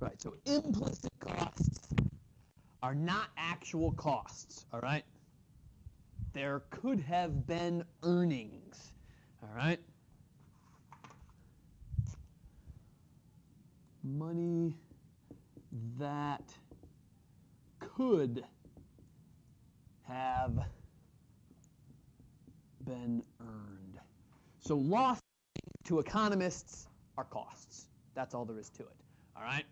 Right, so implicit costs are not actual costs, all right? There could have been earnings, all right? Money that could have been earned. So losses to economists are costs. That's all there is to it, all right?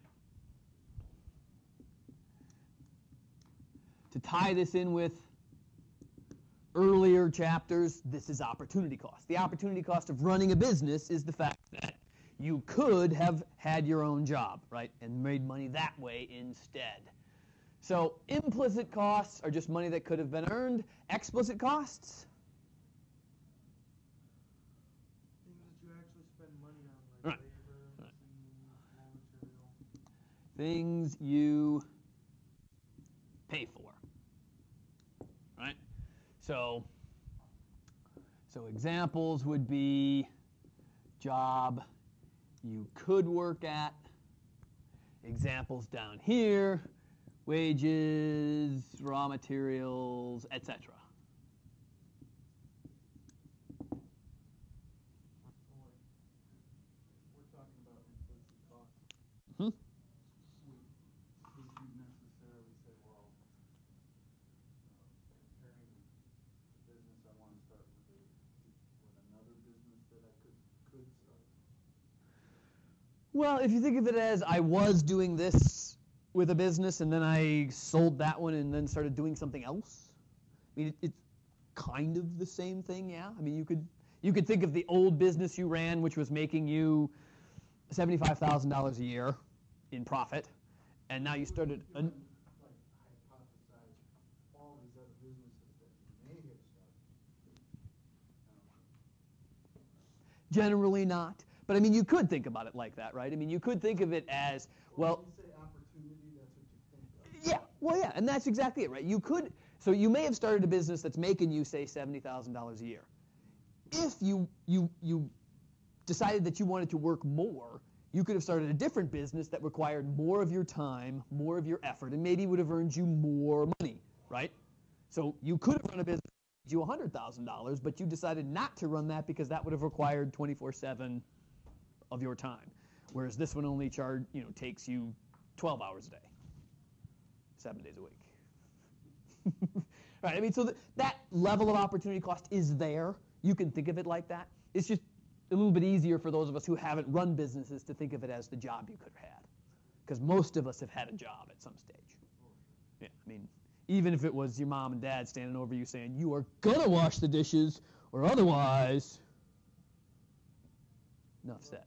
To tie this in with earlier chapters, this is opportunity cost. The opportunity cost of running a business is the fact that you could have had your own job, right, and made money that way instead. So implicit costs are just money that could have been earned. Explicit costs? Things that you actually spend money on, like labor, raw material. Things you pay for, right? So examples would be job you could work at. Examples down here, wages, raw materials, etc. We're talking about implicit costs. Hmm? We wouldn't necessarily say, well, comparing the business I want to start with another business that I could start. Well, if you think of it as I was doing this with a business and then I sold that one and then started doing something else, I mean, it's kind of the same thing, yeah? I mean, you could think of the old business you ran, which was making you $75,000 a year in profit, and now you started a... Like hypothesize all these other businesses that you may have started. Generally not. But I mean, you could think about it like that, right? I mean, you could think of it as, well... When you say opportunity, that's what you think of. Yeah, well, yeah, and that's exactly it, right? You could, so you may have started a business that's making you, say, $70,000 a year. If you decided that you wanted to work more, you could have started a different business that required more of your time, more of your effort, and maybe would have earned you more money, right? So you could have run a business that made you $100,000, but you decided not to run that because that would have required 24/7 of your time, whereas this one only takes you 12 hours a day, 7 days a week. Right? I mean, so that level of opportunity cost is there. You can think of it like that. It's just a little bit easier for those of us who haven't run businesses to think of it as the job you could have had, because most of us have had a job at some stage. Yeah, I mean, even if it was your mom and dad standing over you saying, you are gonna wash the dishes or otherwise, enough said.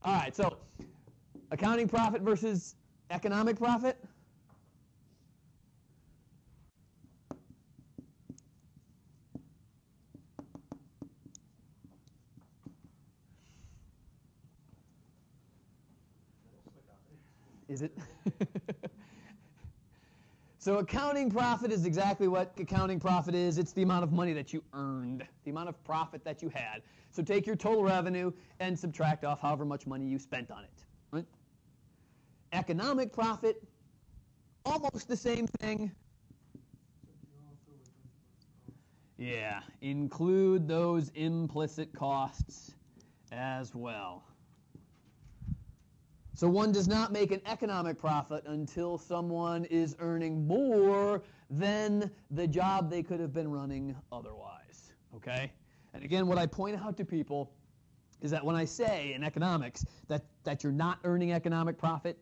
All right, so accounting profit versus economic profit. Is it? So accounting profit is exactly what accounting profit is. It's the amount of money that you earned, the amount of profit that you had. So take your total revenue and subtract off however much money you spent on it. Right? Economic profit, almost the same thing. Yeah, include those implicit costs as well. So one does not make an economic profit until someone is earning more than the job they could have been running otherwise, okay? And again, what I point out to people is that when I say in economics that you're not earning economic profit,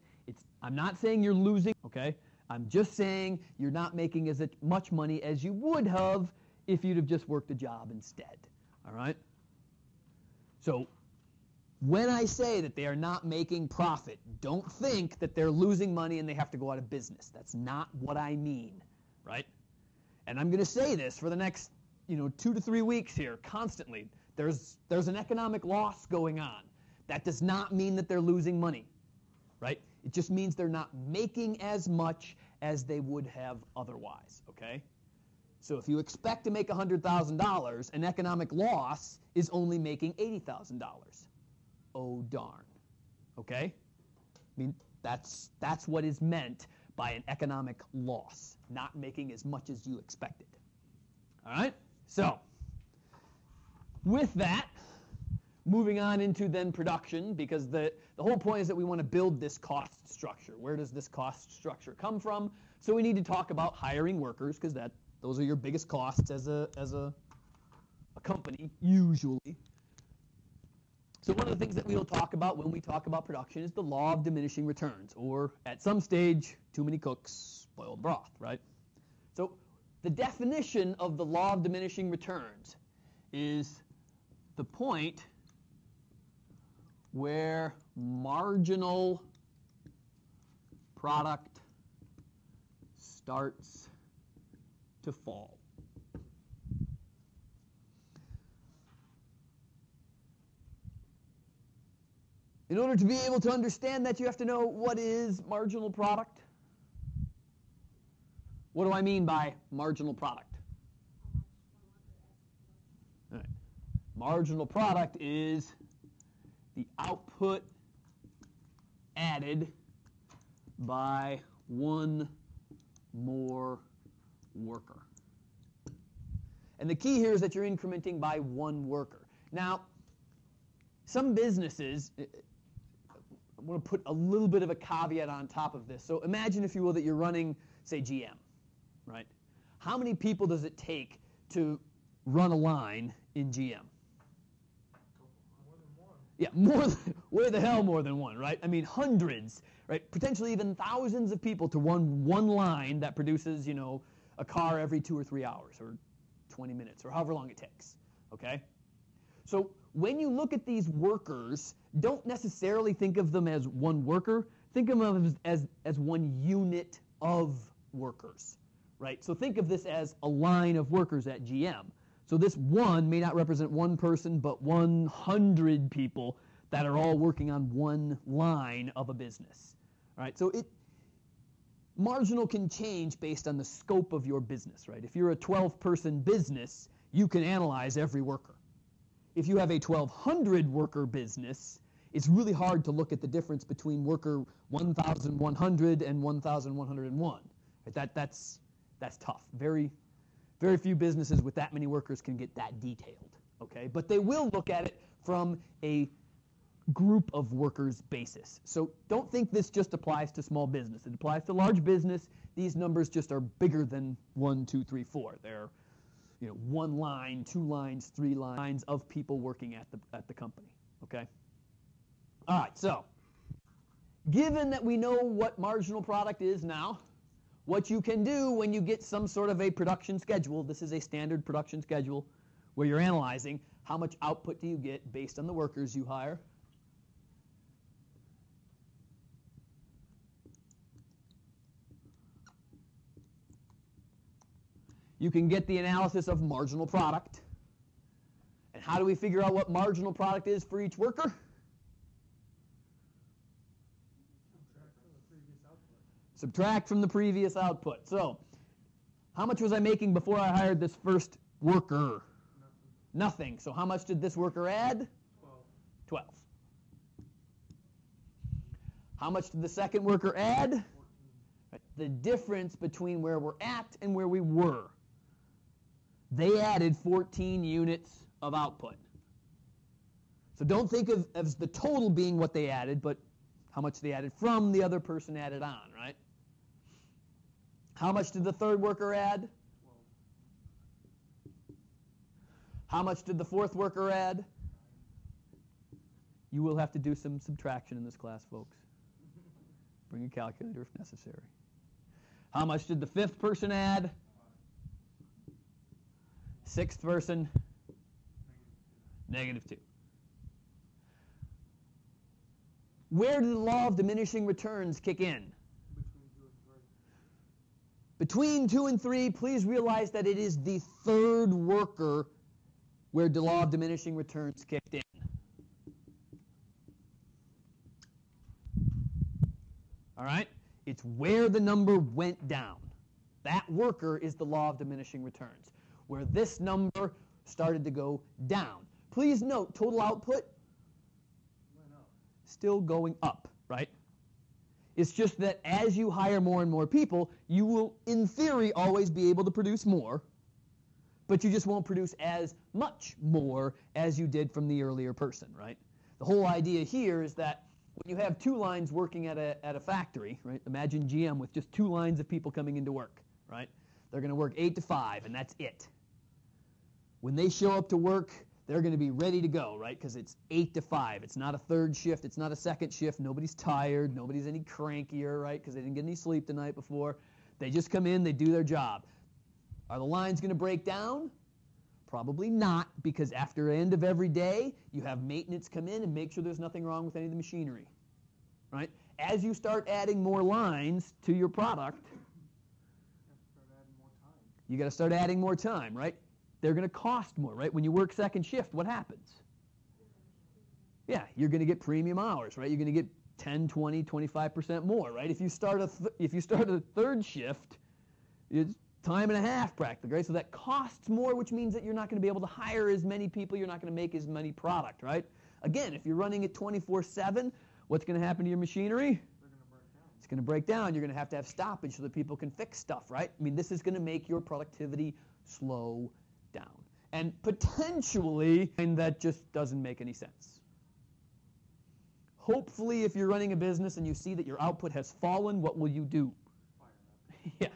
I'm not saying you're losing, okay? I'm just saying you're not making as much money as you would have if you'd have just worked a job instead, all right? So when I say that they are not making profit, don't think that they're losing money and they have to go out of business. That's not what I mean, right? And I'm going to say this for the next 2 to 3 weeks here constantly. There's an economic loss going on. That does not mean that they're losing money, right? It just means they're not making as much as they would have otherwise, okay? So if you expect to make $100,000, an economic loss is only making $80,000. Oh, darn. okay? I mean, that's what is meant by an economic loss, not making as much as you expected. All right? So, with that, moving on into then production, because the whole point is that we want to build this cost structure. Where does this cost structure come from? So we need to talk about hiring workers, because those are your biggest costs as a company, usually. So one of the things that we'll talk about when we talk about production is the law of diminishing returns, or at some stage, too many cooks, spoiled broth, right? So the definition of the law of diminishing returns is the point where marginal product starts to fall. In order to be able to understand that, you have to know what is marginal product. What do I mean by marginal product? All right. Marginal product is the output added by one more worker. And the key here is that you're incrementing by one worker. Now, some businesses, I'm going to put a little bit of a caveat on top of this. So imagine, if you will, that you're running, say, GM, right? How many people does it take to run a line in GM? Yeah, where the hell more than one, right? I mean, hundreds, right? Potentially even thousands of people to run one line that produces, you know, a car every 2 or 3 hours or 20 minutes or however long it takes, okay? So when you look at these workers, don't necessarily think of them as one worker. Think of them as one unit of workers, right? So think of this as a line of workers at GM. So this one may not represent one person, but 100 people that are all working on one line of a business. All right, so marginal can change based on the scope of your business, right? If you're a 12-person business, you can analyze every worker. If you have a 1,200 worker business, it's really hard to look at the difference between worker 1,100 and 1,101. Right? That's tough. Very few businesses with that many workers can get that detailed, okay? But they will look at it from a group of workers basis. So don't think this just applies to small business. It applies to large business. These numbers just are bigger than 1, 2, 3, 4. They're, you know, 1 line, 2 lines, 3 lines of people working at the company, okay? All right, so given that we know what marginal product is now, what you can do when you get some sort of a production schedule, this is a standard production schedule where you're analyzing how much output do you get based on the workers you hire. You can get the analysis of marginal product. And how do we figure out what marginal product is for each worker? Subtract from the previous output. So, how much was I making before I hired this first worker? Nothing. So how much did this worker add? 12. How much did the second worker add? 14. The difference between where we're at and where we were. They added 14 units of output. So don't think of as the total being what they added, but how much they added from the other person added on, right? How much did the third worker add? 12. How much did the fourth worker add? You will have to do some subtraction in this class, folks. Bring a calculator if necessary. How much did the fifth person add? Sixth person? -2. Where did the law of diminishing returns kick in? Between 2 and 3, please realize that it is the third worker where the law of diminishing returns kicked in. All right? It's where the number went down. That worker is the law of diminishing returns, where this number started to go down. Please note, total output, Went up. still going up, right? It's just that as you hire more and more people, you will, in theory, always be able to produce more, but you just won't produce as much more as you did from the earlier person, right? The whole idea here is that when you have two lines working at a factory, right? Imagine GM with just two lines of people coming into work, right? They're going to work 8 to 5, and that's it. When they show up to work, they're going to be ready to go, right? Because it's 8 to 5. It's not a third shift. It's not a second shift. Nobody's tired. Nobody's any crankier, right? Because they didn't get any sleep the night before. They just come in. They do their job. Are the lines going to break down? Probably not, because after the end of every day, you have maintenance come in and make sure there's nothing wrong with any of the machinery, right? As you start adding more lines to your product, you got to start adding more time, right? They're going to cost more, right? When you work second shift, what happens? Yeah, you're going to get premium hours, right? You're going to get 10, 20, 25% more, right? If you start a third shift, it's time and a half practically, right? So that costs more, which means that you're not going to be able to hire as many people. You're not going to make as many product, right? Again, if you're running it 24/7, what's going to happen to your machinery? It's going to break down. You're going to have stoppage so that people can fix stuff, right? I mean, this is going to make your productivity slow down. And potentially, and that just doesn't make any sense. Hopefully, if you're running a business and you see that your output has fallen, what will you do? Yeah,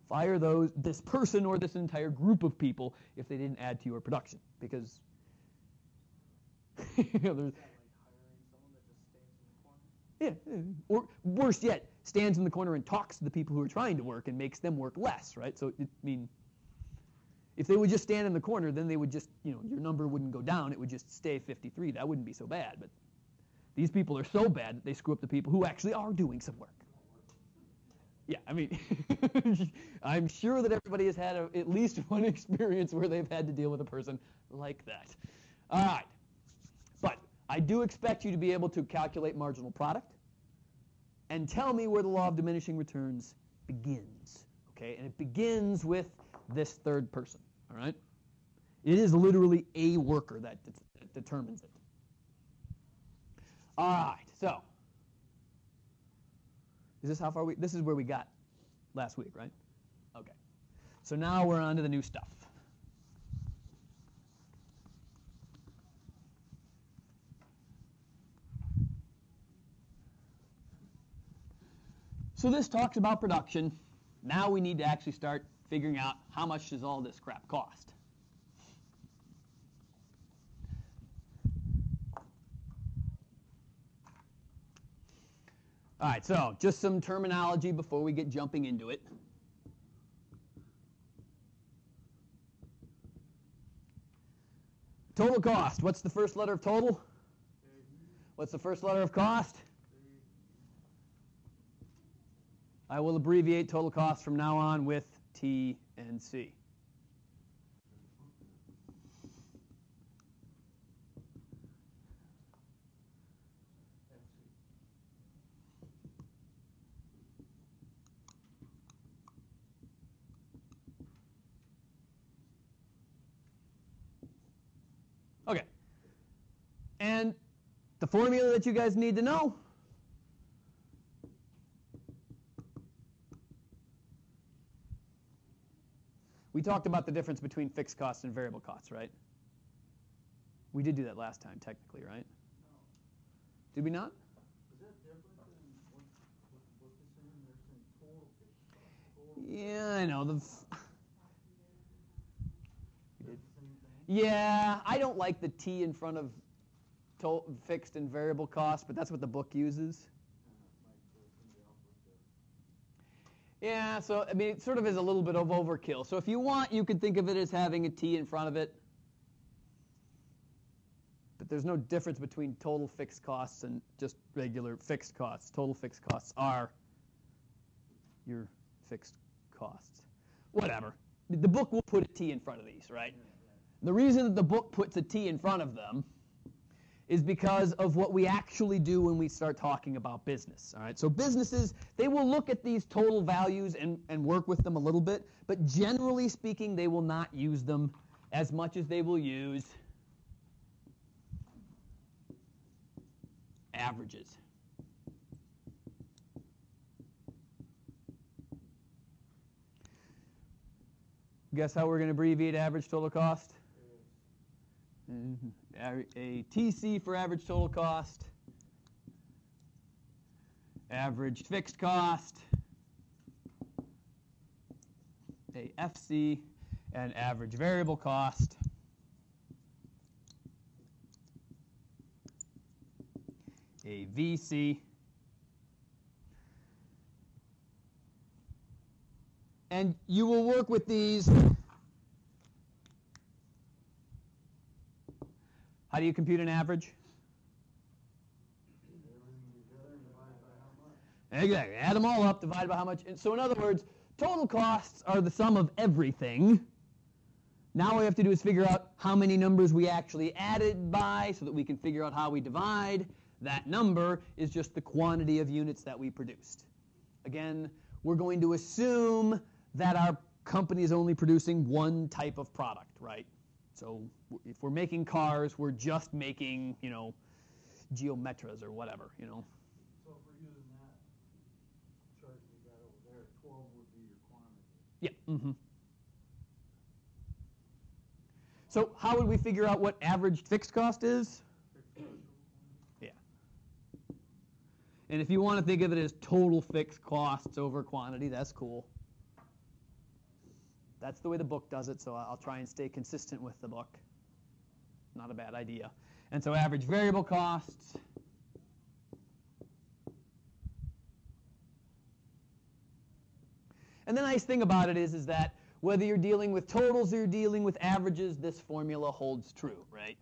fire this person or this entire group of people if they didn't add to your production, because there's, yeah, or worse yet, stands in the corner and talks to the people who are trying to work and makes them work less, right? So, if they would just stand in the corner, then they would just, your number wouldn't go down. It would just stay 53. That wouldn't be so bad. But these people are so bad that they screw up the people who actually are doing some work. Yeah, I'm sure that everybody has had at least one experience where they've had to deal with a person like that. All right. But I do expect you to be able to calculate marginal product and tell me where the law of diminishing returns begins. Okay? And it begins with this third person, all right? It is literally a worker that determines it. All right, so this is where we got last week, right? Okay. So now we're on to the new stuff. So this talks about production. Now we need to actually start figuring out how much does all this crap cost. All right, so just some terminology before we get jumping into it. Total cost. What's the first letter of total? What's the first letter of cost? I will abbreviate total cost from now on with T and C. Okay. And the formula that you guys need to know. We talked about the difference between fixed costs and variable costs, right? We did do that last time, technically, right? No. Did we not? Is that different than what they're saying? They're saying total fixed cost. Yeah, I know. Is that the same thing? Yeah, I don't like the T in front of fixed and variable costs, but that's what the book uses. Yeah, so, it sort of is a little bit of overkill. So if you want, you could think of it as having a T in front of it. But there's no difference between total fixed costs and just regular fixed costs. Total fixed costs are your fixed costs. Whatever. The book will put a T in front of these, right? The reason that the book puts a T in front of them is because of what we actually do when we start talking about business. All right? So businesses, they will look at these total values and work with them a little bit, but generally speaking, they will not use them as much as they will use averages. Guess how we're going to abbreviate average total cost? A TC for average total cost, average fixed cost, a FC, and average variable cost. A VC. And you will work with these. How do you compute an average? Exactly. Add them all up, divide by how much. And so in other words, total costs are the sum of everything. Now all we have to do is figure out how many numbers we actually added by so that we can figure out how we divide. That number is just the quantity of units that we produced. Again, we're going to assume that our company is only producing one type of product, right? So if we're making cars, we're just making, Geometras or whatever, So if we're using that chart you got over there, 12 would be your quantity. Yeah. Mm-hmm. So how would we figure out what average fixed cost is? Yeah. And if you want to think of it as total fixed costs over quantity, that's cool. That's the way the book does it, so I'll try and stay consistent with the book. Not a bad idea. And so average variable costs. And the nice thing about it is that whether you're dealing with totals or you're dealing with averages, this formula holds true, right?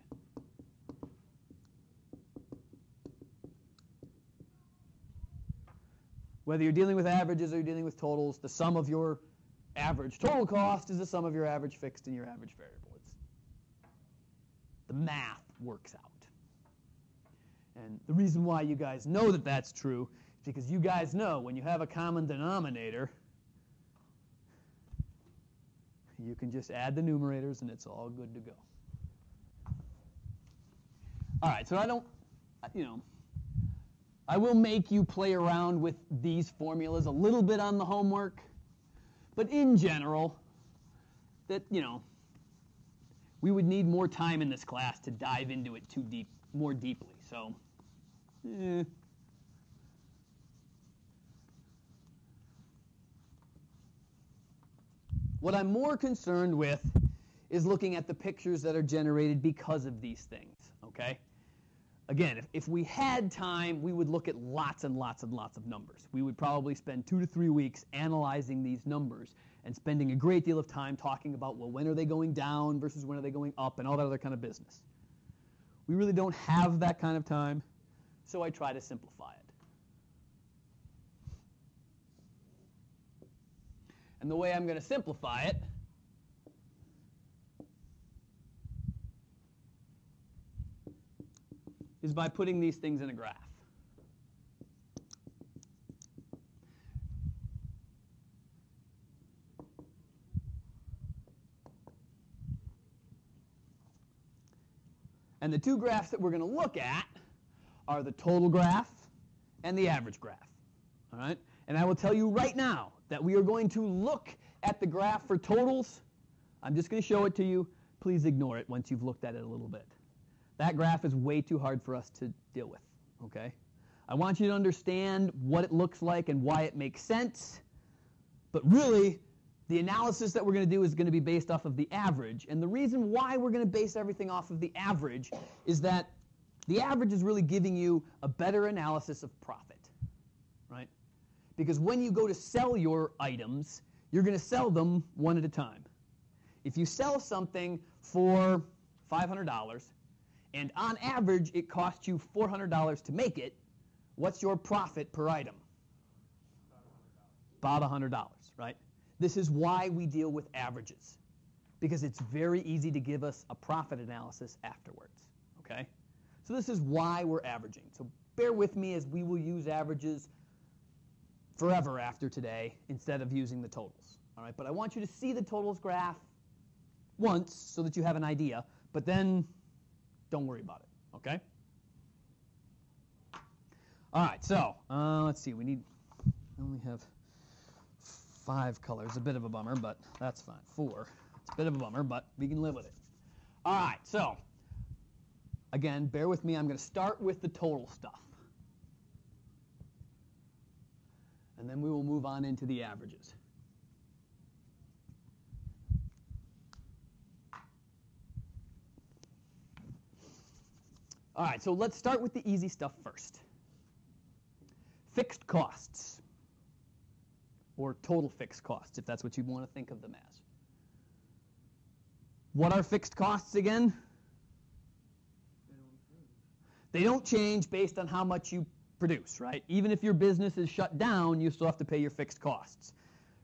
Whether you're dealing with averages or you're dealing with totals, the sum of your average total cost is the sum of your average fixed and your average variable. The math works out. And the reason why you guys know that that's true is because you guys know when you have a common denominator, you can just add the numerators and it's all good to go. All right, so I will make you play around with these formulas a little bit on the homework. But in general, we would need more time in this class to dive into it more deeply. So, what I'm more concerned with is looking at the pictures that are generated because of these things, okay? Again, if we had time, we would look at lots and lots and lots of numbers. We would probably spend 2 to 3 weeks analyzing these numbers and spending a great deal of time talking about, well, when are they going down versus when are they going up and all that other kind of business. We really don't have that kind of time, so I try to simplify it. And the way I'm going to simplify it is by putting these things in a graph. And the two graphs that we're going to look at are the total graph and the average graph. All right? And I will tell you right now that we are going to look at the graph for totals. I'm just going to show it to you. Please ignore it once you've looked at it a little bit. That graph is way too hard for us to deal with, okay? I want you to understand what it looks like and why it makes sense. But really, the analysis that we're going to do is going to be based off of the average. And the reason why we're going to base everything off of the average is that the average is really giving you a better analysis of profit, right? Because when you go to sell your items, you're going to sell them one at a time. If you sell something for $500, and on average it costs you $400 to make it, what's your profit per item? About $100, right? This is why we deal with averages, because it's very easy to give us a profit analysis afterwards, okay? So this is why we're averaging. So bear with me as we will use averages forever after today instead of using the totals, all right? But I want you to see the totals graph once so that you have an idea, but then don't worry about it, okay? All right, so let's see. I only have 5 colors. A bit of a bummer, but that's fine. 4. It's a bit of a bummer, but we can live with it. All right, so again, bear with me. I'm going to start with the total stuff. And then we will move on into the averages. All right, so let's start with the easy stuff first. Fixed costs, or total fixed costs, if that's what you want to think of them as. What are fixed costs again? They don't change based on how much you produce, right? Even if your business is shut down, you still have to pay your fixed costs.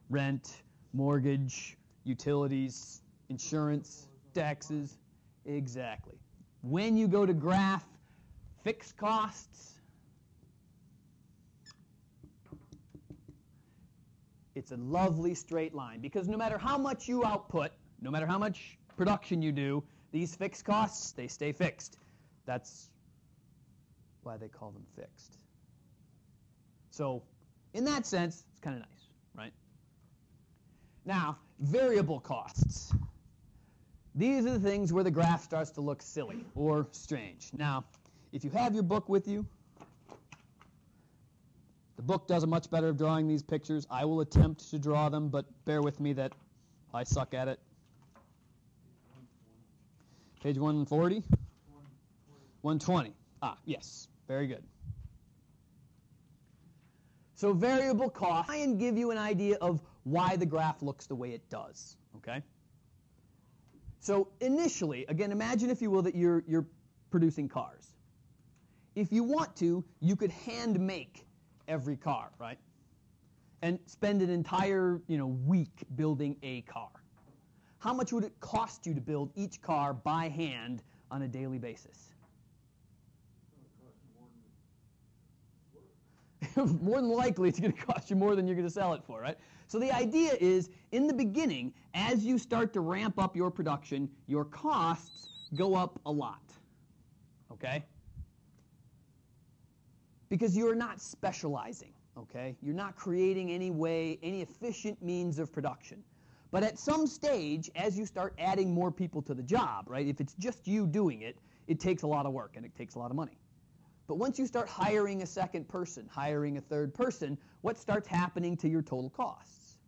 Rent, mortgage, utilities, insurance, taxes. Exactly. When you go to graph fixed costs, it's a lovely straight line, because no matter how much you output, no matter how much production you do, these fixed costs, they stay fixed. That's why they call them fixed. So in that sense, it's kind of nice, right? Now, variable costs. These are the things where the graph starts to look silly or strange. Now, if you have your book with you, the book does a much better of drawing these pictures. I will attempt to draw them, but bear with me that I suck at it. Page 140? 120. Ah, yes. Very good. So variable cost, try and give you an idea of why the graph looks the way it does, okay? So initially, again, imagine, if you will, that you're producing cars. If you want to, you could hand make every car, right? And spend an entire, week building a car. How much would it cost you to build each car by hand on a daily basis? More than likely, it's going to cost you more than you're going to sell it for, right? So the idea is, in the beginning, as you start to ramp up your production, your costs go up a lot, okay? Because you're not specializing, okay? You're not creating any efficient means of production. But at some stage, as you start adding more people to the job, right, if it's just you doing it, it takes a lot of work and it takes a lot of money. But once you start hiring a second person, hiring a third person, what starts happening to your total costs?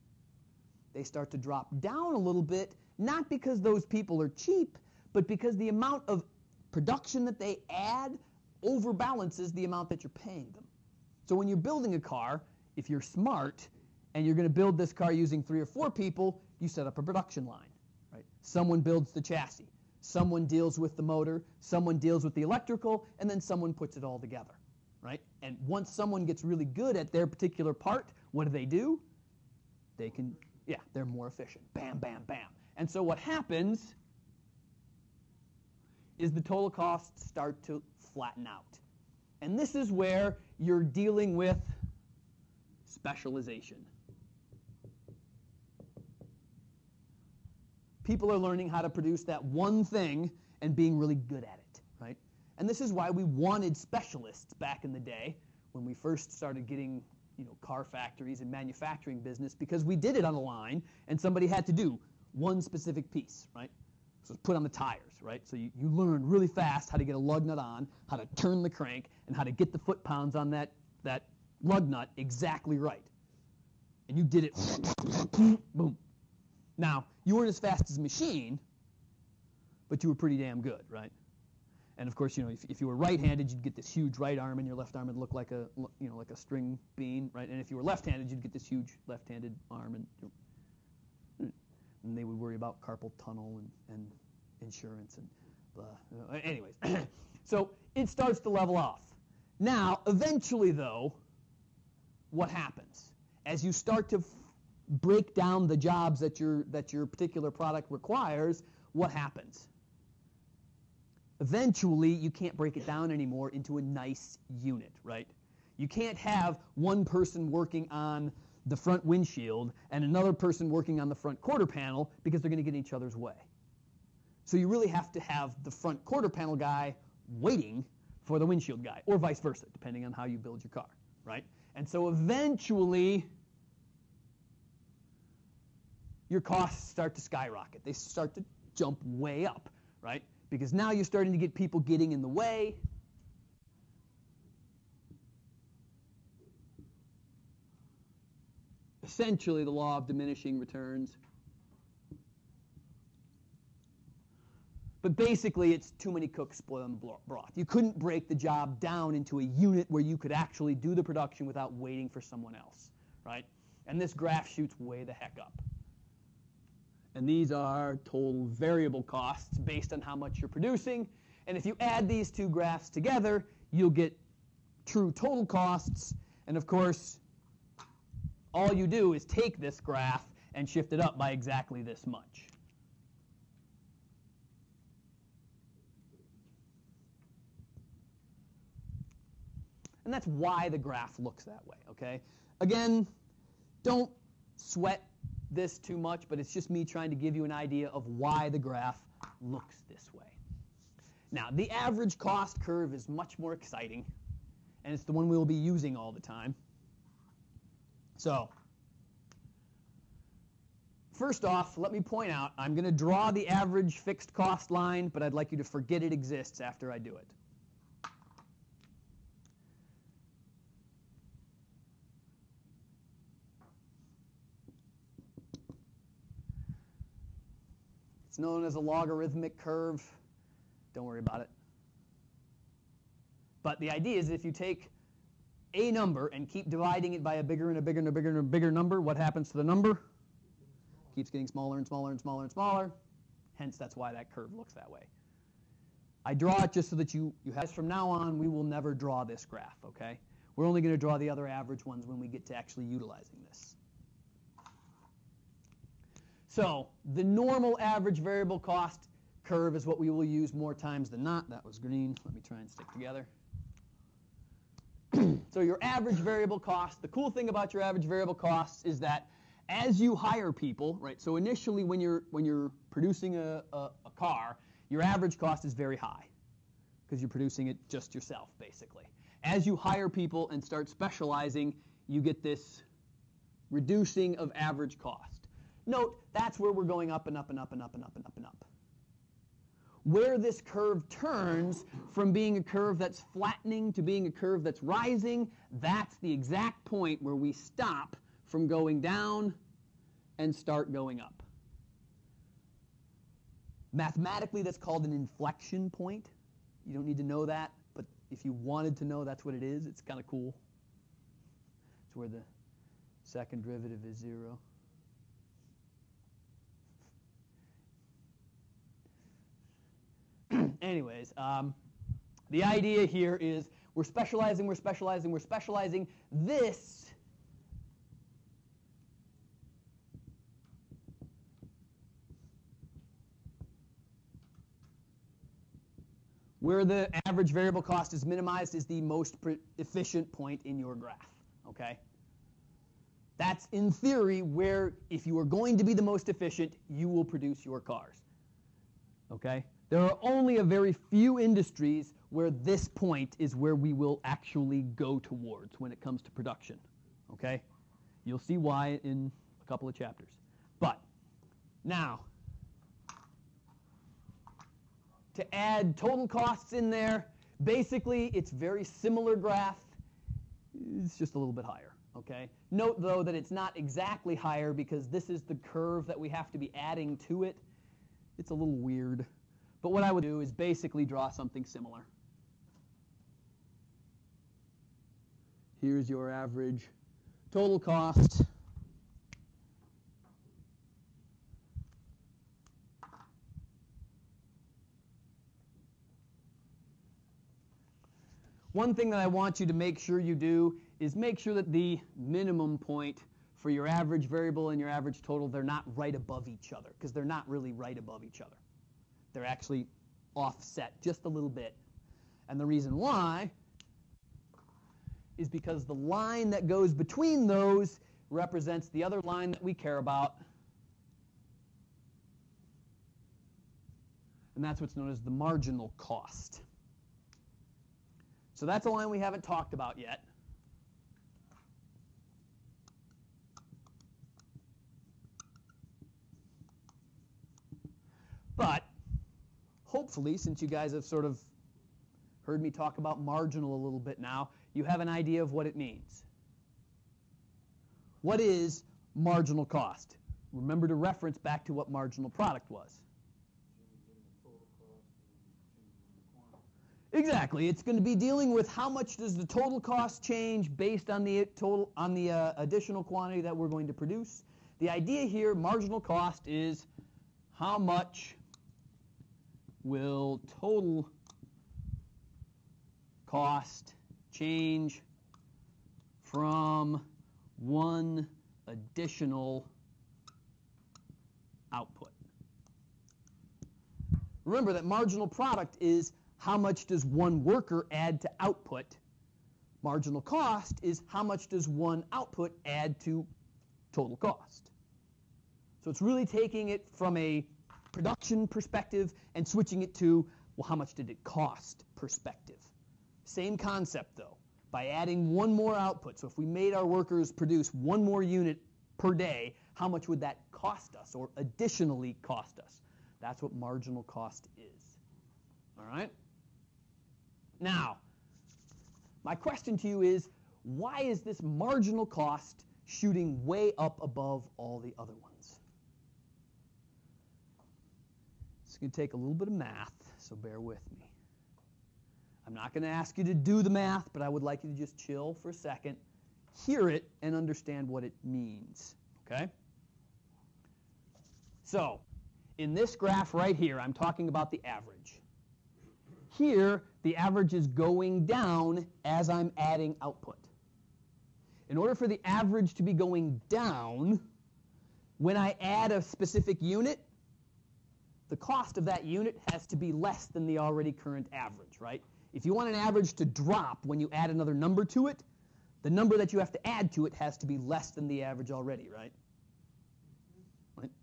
They start to drop down a little bit, not because those people are cheap, but because the amount of production that they add overbalances the amount that you're paying them. So when you're building a car, if you're smart and you're going to build this car using 3 or 4 people, you set up a production line, right? Someone builds the chassis. Someone deals with the motor, someone deals with the electrical, and then someone puts it all together, right? And once someone gets really good at their particular part, what do? They're more efficient. Bam, bam, bam. And so what happens is the total costs start to flatten out. And this is where you're dealing with specialization. People are learning how to produce that one thing and being really good at it, right? And this is why we wanted specialists back in the day when we first started getting, car factories and manufacturing business, because we did it on a line and somebody had to do one specific piece, right? So it's put on the tires, right? So you learn really fast how to get a lug nut on, how to turn the crank, and how to get the foot-pounds on that lug nut exactly right. And you did it, boom. Now, you weren't as fast as a machine, but you were pretty damn good, right? And of course, if you were right-handed, you'd get this huge right arm, and your left arm would look like a string bean, right? And if you were left-handed, you'd get this huge left-handed arm, and they would worry about carpal tunnel and insurance and blah. Anyways, so it starts to level off. Now, eventually, though, what happens? As you start to break down the jobs that your particular product requires, what happens? Eventually, you can't break it down anymore into a nice unit, right? You can't have one person working on the front windshield and another person working on the front quarter panel, because they're going to get in each other's way. So you really have to have the front quarter panel guy waiting for the windshield guy, or vice versa, depending on how you build your car, right? And so eventually, your costs start to skyrocket. They start to jump way up, right? Because now you're starting to get people getting in the way. Essentially, the law of diminishing returns. But basically, it's too many cooks spoiling the broth. You couldn't break the job down into a unit where you could actually do the production without waiting for someone else, right? And this graph shoots way the heck up. And these are total variable costs based on how much you're producing. And if you add these two graphs together, you'll get true total costs. And of course, all you do is take this graph and shift it up by exactly this much. And that's why the graph looks that way, okay? Again, don't sweat this too much, but it's just me trying to give you an idea of why the graph looks this way. Now, the average cost curve is much more exciting, and it's the one we'll be using all the time. So, first off, let me point out, I'm going to draw the average fixed cost line, but I'd like you to forget it exists after I do it. It's known as a logarithmic curve. Don't worry about it. But the idea is if you take a number and keep dividing it by a bigger and a bigger and a bigger and a bigger number, what happens to the number? Keeps getting smaller and smaller and smaller and smaller. Hence, that's why that curve looks that way. I draw it just so that you have, from now on, we will never draw this graph, okay? We're only going to draw the other average ones when we get to actually utilizing this. So the normal average variable cost curve is what we will use more times than not. That was green. Let me try and stick together. So your average variable cost, the cool thing about your average variable costs is that as you hire people, right, so initially when you're producing a car, your average cost is very high because you're producing it just yourself, basically. As you hire people and start specializing, you get this reducing of average cost. Note, that's where we're going up and up and up and up and up and up and up. Where this curve turns from being a curve that's flattening to being a curve that's rising, that's the exact point where we stop from going down and start going up. Mathematically, that's called an inflection point. You don't need to know that, but if you wanted to know, that's what it is. It's kind of cool. It's where the second derivative is 0. Anyways, the idea here is we're specializing, we're specializing, we're specializing. This where the average variable cost is minimized is the most efficient point in your graph, okay? That's, in theory, where if you are going to be the most efficient, you will produce your cars, okay? There are only a very few industries where this point is where we will actually go towards when it comes to production, okay? You'll see why in a couple of chapters. But now, to add total costs in there, basically it's very similar graph. It's just a little bit higher, okay? Note, though, that it's not exactly higher because this is the curve that we have to be adding to it. It's a little weird. But what I would do is basically draw something similar. Here's your average total cost. One thing that I want you to make sure you do is make sure that the minimum point for your average variable and your average total, they're not right above each other, because they're not really right above each other. They're actually offset just a little bit. And the reason why is because the line that goes between those represents the other line that we care about. And that's what's known as the marginal cost. So that's a line we haven't talked about yet. But hopefully, since you guys have sort of heard me talk about marginal a little bit now, you have an idea of what it means. What is marginal cost? Remember to reference back to what marginal product was. Exactly. It's going to be dealing with how much does the total cost change based on the additional quantity that we're going to produce. The idea here, marginal cost, is how much will total cost change from one additional output. Remember that marginal product is how much does one worker add to output. Marginal cost is how much does one output add to total cost. So it's really taking it from a production perspective and switching it to, well, how much did it cost perspective. Same concept, though. By adding one more output, so if we made our workers produce one more unit per day, how much would that cost us or additionally cost us? That's what marginal cost is. All right? Now, my question to you is, why is this marginal cost shooting way up above all the other ones? It's going to take a little bit of math, so bear with me. I'm not going to ask you to do the math, but I would like you to just chill for a second, hear it, and understand what it means. Okay? So, in this graph right here, I'm talking about the average. Here, the average is going down as I'm adding output. In order for the average to be going down, when I add a specific unit, the cost of that unit has to be less than the already current average, right? If you want an average to drop when you add another number to it, the number that you have to add to it has to be less than the average already, right?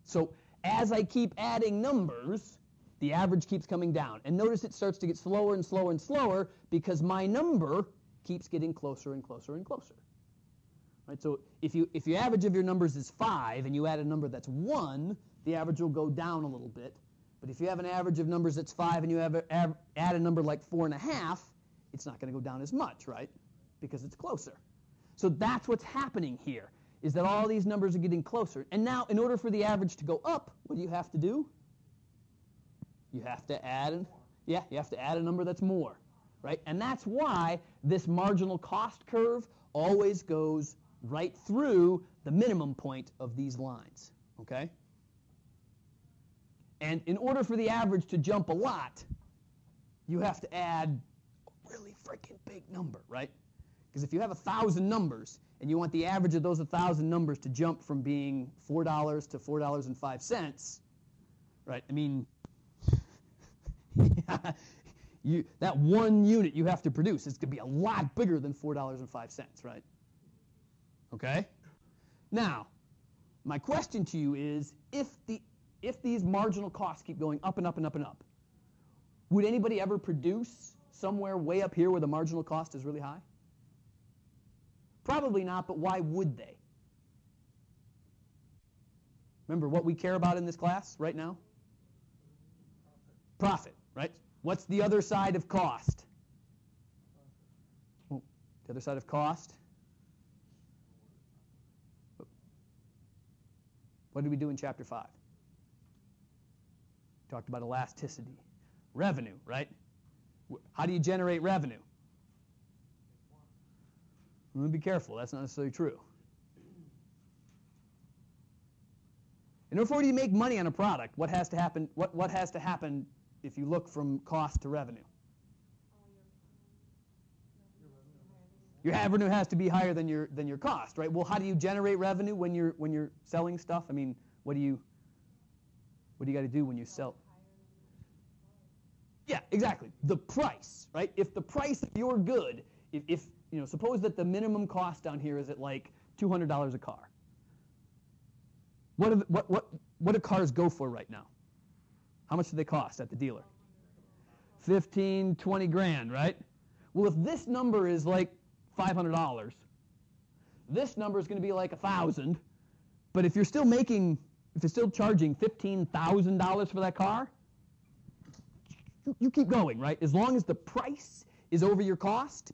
So as I keep adding numbers, the average keeps coming down. And notice it starts to get slower and slower and slower because my number keeps getting closer and closer and closer. Right? So if your average of your numbers is 5 and you add a number that's 1, the average will go down a little bit. But if you have an average of numbers that's 5 and you add a number like 4.5, it's not going to go down as much, right? Because it's closer. So that's what's happening here, is that all these numbers are getting closer. And now, in order for the average to go up, what do you have to do? You have to add, you have to add a number that's more, right? And that's why this marginal cost curve always goes right through the minimum point of these lines, okay? And in order for the average to jump a lot, you have to add a really freaking big number, right? Because if you have 1,000 numbers and you want the average of those 1,000 numbers to jump from being $4 to $4.05, right? I mean, that one unit you have to produce is going to be a lot bigger than $4.05, right? Okay? Now, my question to you is, if these marginal costs keep going up and up and up and up, would anybody ever produce somewhere way up here where the marginal cost is really high? Probably not, but why would they? Remember what we care about in this class right now? Profit, right? What's the other side of cost? Oh, the other side of cost? What did we do in Chapter 5? Talked about elasticity. Revenue, right? How do you generate revenue? Well, be careful. That's not necessarily true. In order for you to make money on a product, what has to happen? What has to happen if you look from cost to revenue? Your revenue has to be higher than your cost, right? Well, how do you generate revenue when you're selling stuff? I mean, what do you got to do when you sell? Yeah, exactly. The price, right? If the price of your good, if you know, suppose that the minimum cost down here is at like $200 a car. What do cars go for right now? How much do they cost at the dealer? 15, 20 grand, right? Well, if this number is like $500, this number is going to be like $1,000. But if you're still charging $15,000 for that car, you keep going, right? As long as the price is over your cost,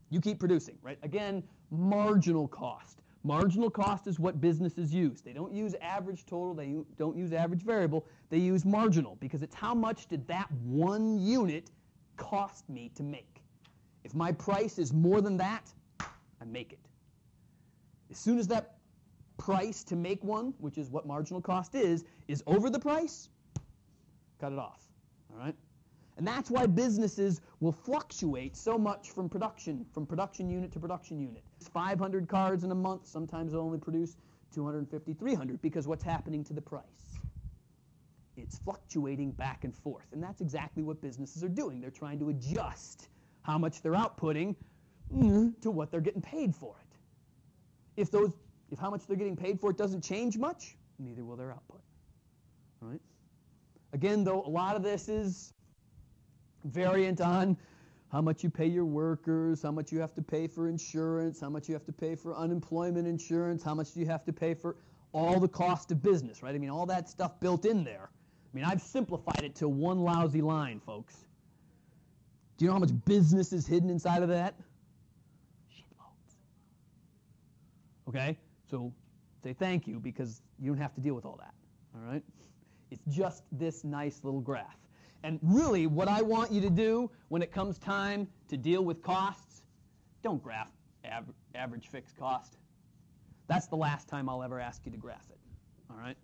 you keep producing, right? Again, marginal cost. Marginal cost is what businesses use. They don't use average total. They don't use average variable. They use marginal because it's how much did that one unit cost me to make. If my price is more than that, I make it. As soon as that price to make one, which is what marginal cost is over the price, cut it off, all right? And that's why businesses will fluctuate so much from production unit to production unit. 500 cars in a month, sometimes they'll only produce 250, 300, because what's happening to the price? It's fluctuating back and forth, and that's exactly what businesses are doing. They're trying to adjust how much they're outputting to what they're getting paid for it. If how much they're getting paid for it doesn't change much, neither will their output. All right? Again, though, a lot of this is variant on how much you pay your workers, how much you have to pay for insurance, how much you have to pay for unemployment insurance, how much do you have to pay for all the cost of business, right? I mean, all that stuff built in there. I mean, I've simplified it to one lousy line, folks. Do you know how much business is hidden inside of that? Shitloads. Okay? So say thank you because you don't have to deal with all that, all right? It's just this nice little graph. And really, what I want you to do when it comes time to deal with costs, don't graph average fixed cost. That's the last time I'll ever ask you to graph it, all right?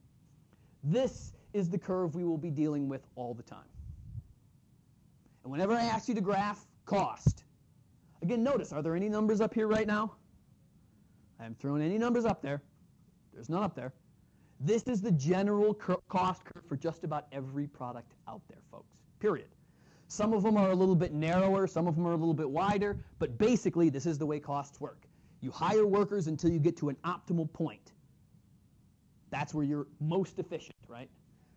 This is the curve we will be dealing with all the time. And whenever I ask you to graph cost, again, notice, are there any numbers up here right now? I haven't thrown any numbers up there. There's none up there. This is the general cost curve for just about every product out there, folks, period. Some of them are a little bit narrower, some of them are a little bit wider, but basically this is the way costs work. You hire workers until you get to an optimal point. That's where you're most efficient, right?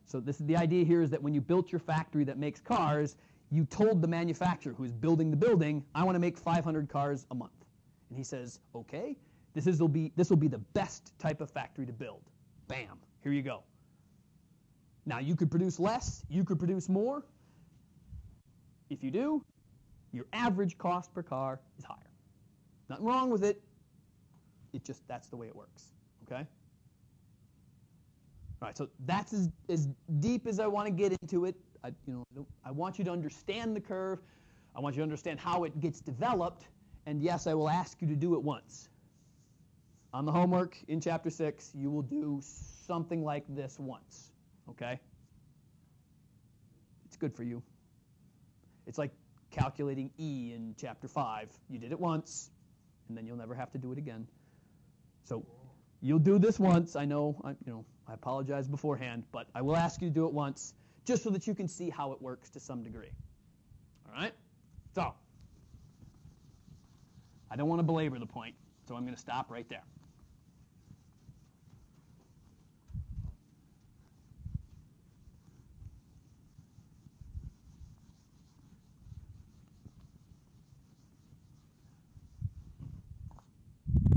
So this is the idea here is that when you built your factory that makes cars, you told the manufacturer who is building the building, I want to make 500 cars a month. And he says, okay, this will be the best type of factory to build. Bam, here you go. Now, you could produce less, you could produce more. If you do, your average cost per car is higher. Nothing wrong with it. That's the way it works, okay? All right, so that's as deep as I want to get into it. I want you to understand the curve. I want you to understand how it gets developed. And yes, I will ask you to do it once. On the homework in Chapter 6, you will do something like this once, okay? It's good for you. It's like calculating E in Chapter 5. You did it once, and then you'll never have to do it again. So you'll do this once. I know, I apologize beforehand, but I will ask you to do it once just so that you can see how it works to some degree. All right? So I don't want to belabor the point, so I'm going to stop right there.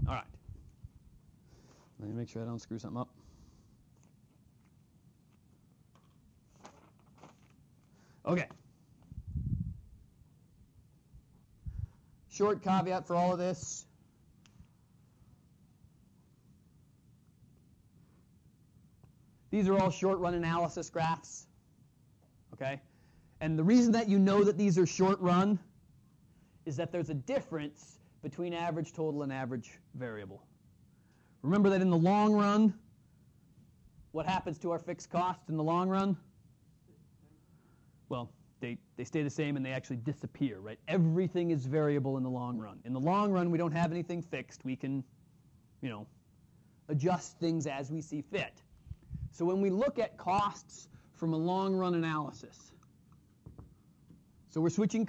All right. Let me make sure I don't screw something up. Okay. Short caveat for all of this. These are all short-run analysis graphs, okay? And the reason that you know that these are short-run is that there's a difference between average total and average variable. Remember that in the long run, what happens to our fixed costs in the long run? Well, they stay the same and they actually disappear, right? Everything is variable in the long run. In the long run, we don't have anything fixed. We can, adjust things as we see fit. So when we look at costs from a long-run analysis, so we're switching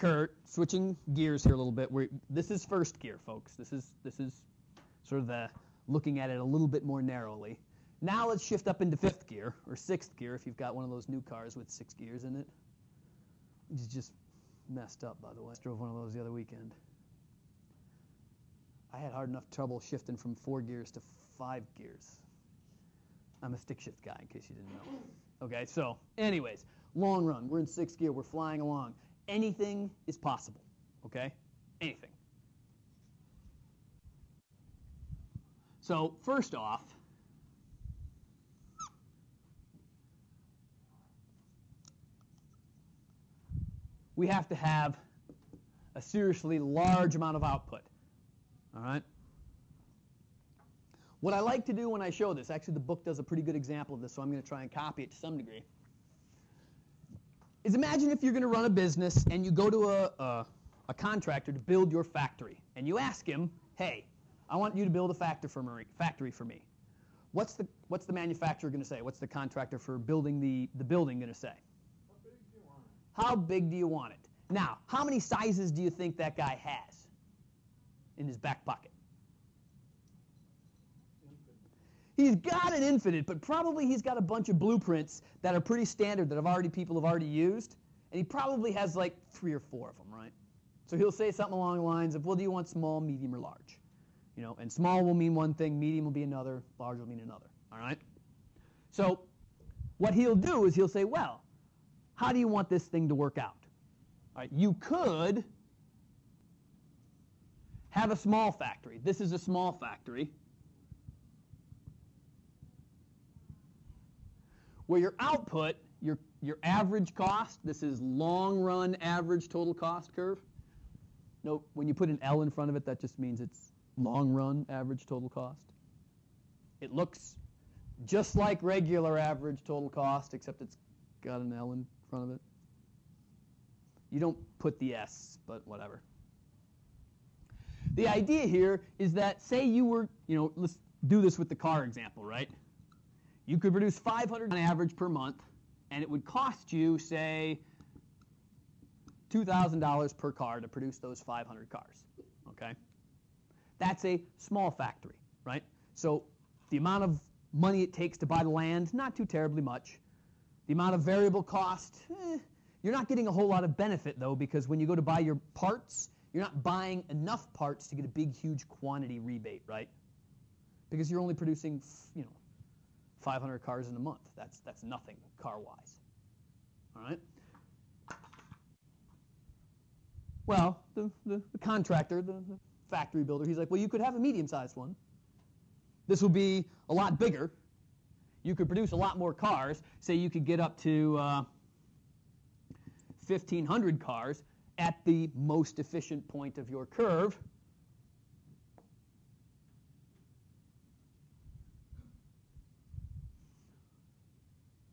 gears here a little bit. This is first gear, folks. This is sort of the looking at it a little bit more narrowly. Now let's shift up into fifth gear, or sixth gear if you've got one of those new cars with 6 gears in it. Just messed up, by the way. I drove one of those the other weekend. I had hard enough trouble shifting from 4 gears to 5 gears. I'm a stick shift guy, in case you didn't know. Okay, so anyways, long run. We're in 6th gear. We're flying along. Anything is possible, okay? Anything. So first off, we have to have a seriously large amount of output. All right? What I like to do when I show this, actually the book does a pretty good example of this, so I'm going to try and copy it to some degree, is imagine if you're going to run a business and you go to a contractor to build your factory, and you ask him, hey, I want you to build a factory for me. What's the manufacturer going to say? What's the contractor for building the building going to say? How big do you want it? Now, how many sizes do you think that guy has in his back pocket? He's got an infinite, but probably he's got a bunch of blueprints that are pretty standard that people have already used, and he probably has like 3 or 4 of them, right? So he'll say something along the lines of, well, do you want small, medium, or large? You know, and small will mean one thing, medium will be another, large will mean another, all right? So what he'll do is he'll say, well, how do you want this thing to work out? All right, you could have a small factory. This is a small factory where your output, your average cost, this is long-run average total cost curve. Note, when you put an L in front of it, that just means it's long-run average total cost. It looks just like regular average total cost, except it's got an L in front of it. You don't put the S, but whatever. The idea here is that, say you were, let's do this with the car example, right? You could produce 500 on average per month, and it would cost you, say, $2,000 per car to produce those 500 cars, okay? That's a small factory, right? So the amount of money it takes to buy the land, not too terribly much. The amount of variable cost, you're not getting a whole lot of benefit, though, because when you go to buy your parts, you're not buying enough parts to get a big, huge quantity rebate, right? Because you're only producing, 500 cars in a month. That's nothing car-wise. All right? Well, the contractor, the factory builder, he's like, well, you could have a medium-sized one. This will be a lot bigger. You could produce a lot more cars. Say you could get up to 1,500 cars at the most efficient point of your curve.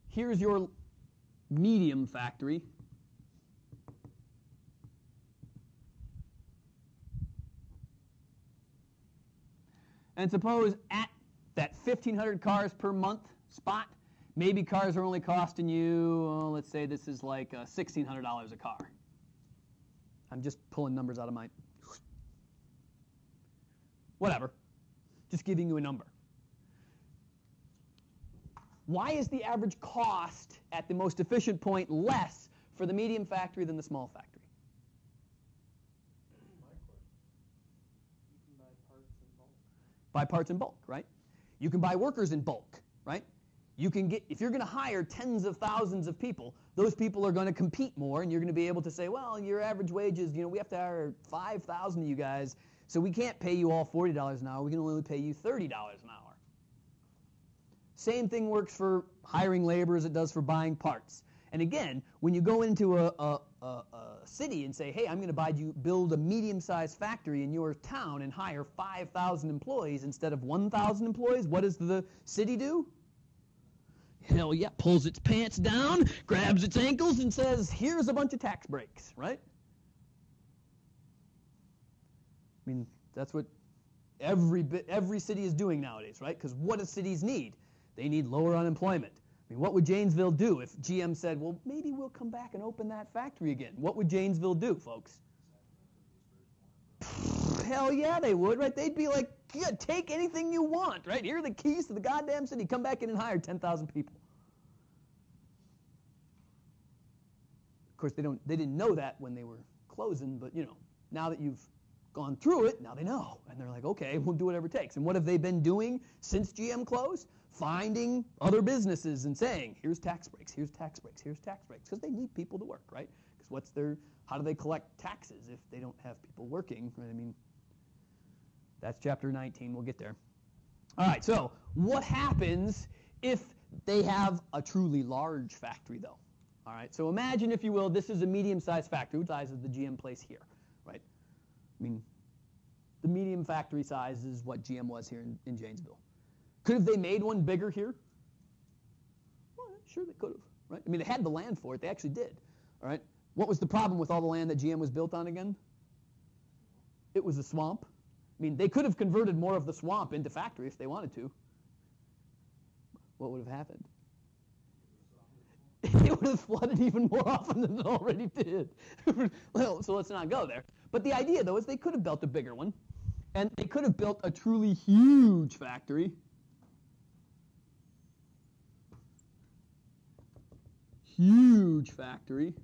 Here's your medium factory. And suppose at that 1,500 cars per month spot, maybe cars are only costing you, let's say this is like $1,600 a car. I'm just pulling numbers out of my, whatever, just giving you a number. Why is the average cost at the most efficient point less for the medium factory than the small factory? You can buy parts in bulk. Buy parts in bulk, right? You can buy workers in bulk, right? You can get, if you're going to hire tens of thousands of people, those people are going to compete more, and you're going to be able to say, well, your average wages, we have to hire 5,000 of you guys, so we can't pay you all $40 an hour. We can only pay you $30 an hour. Same thing works for hiring labor as it does for buying parts. And again, when you go into a city and say, hey, I'm going to build a medium-sized factory in your town and hire 5,000 employees instead of 1,000 employees, what does the city do? Hell yeah, pulls its pants down, grabs its ankles, and says, here's a bunch of tax breaks, right? I mean, that's what every city is doing nowadays, right? Because what do cities need? They need lower unemployment. I mean, what would Janesville do if GM said, well, maybe we'll come back and open that factory again? What would Janesville do, folks? Hell yeah, they would, right? They'd be like, yeah, take anything you want, right? Here are the keys to the goddamn city. Come back in and hire 10,000 people. course, they didn't know that when they were closing, but you know, now that you've gone through it, now they know. And they're like, okay, we'll do whatever it takes. And what have they been doing since GM closed? Finding other businesses and saying, here's tax breaks, here's tax breaks, here's tax breaks. Because they need people to work, right? Because how do they collect taxes if they don't have people working, right? I mean, that's chapter 19. We'll get there. All right, so what happens if they have a truly large factory, though? All right, so imagine, if you will, this is a medium-sized factory, which size is the GM place here, right? I mean, the medium factory size is what GM was here in Janesville. Could have they made one bigger here? Well, sure they could have, right? I mean, they had the land for it. They actually did, all right? What was the problem with all the land that GM was built on again? It was a swamp. I mean, they could have converted more of the swamp into factory if they wanted to. What would have happened? It would have flooded even more often than it already did. Well, so let's not go there. But the idea, though, is they could have built a bigger one, and they could have built a truly huge factory. Huge factory.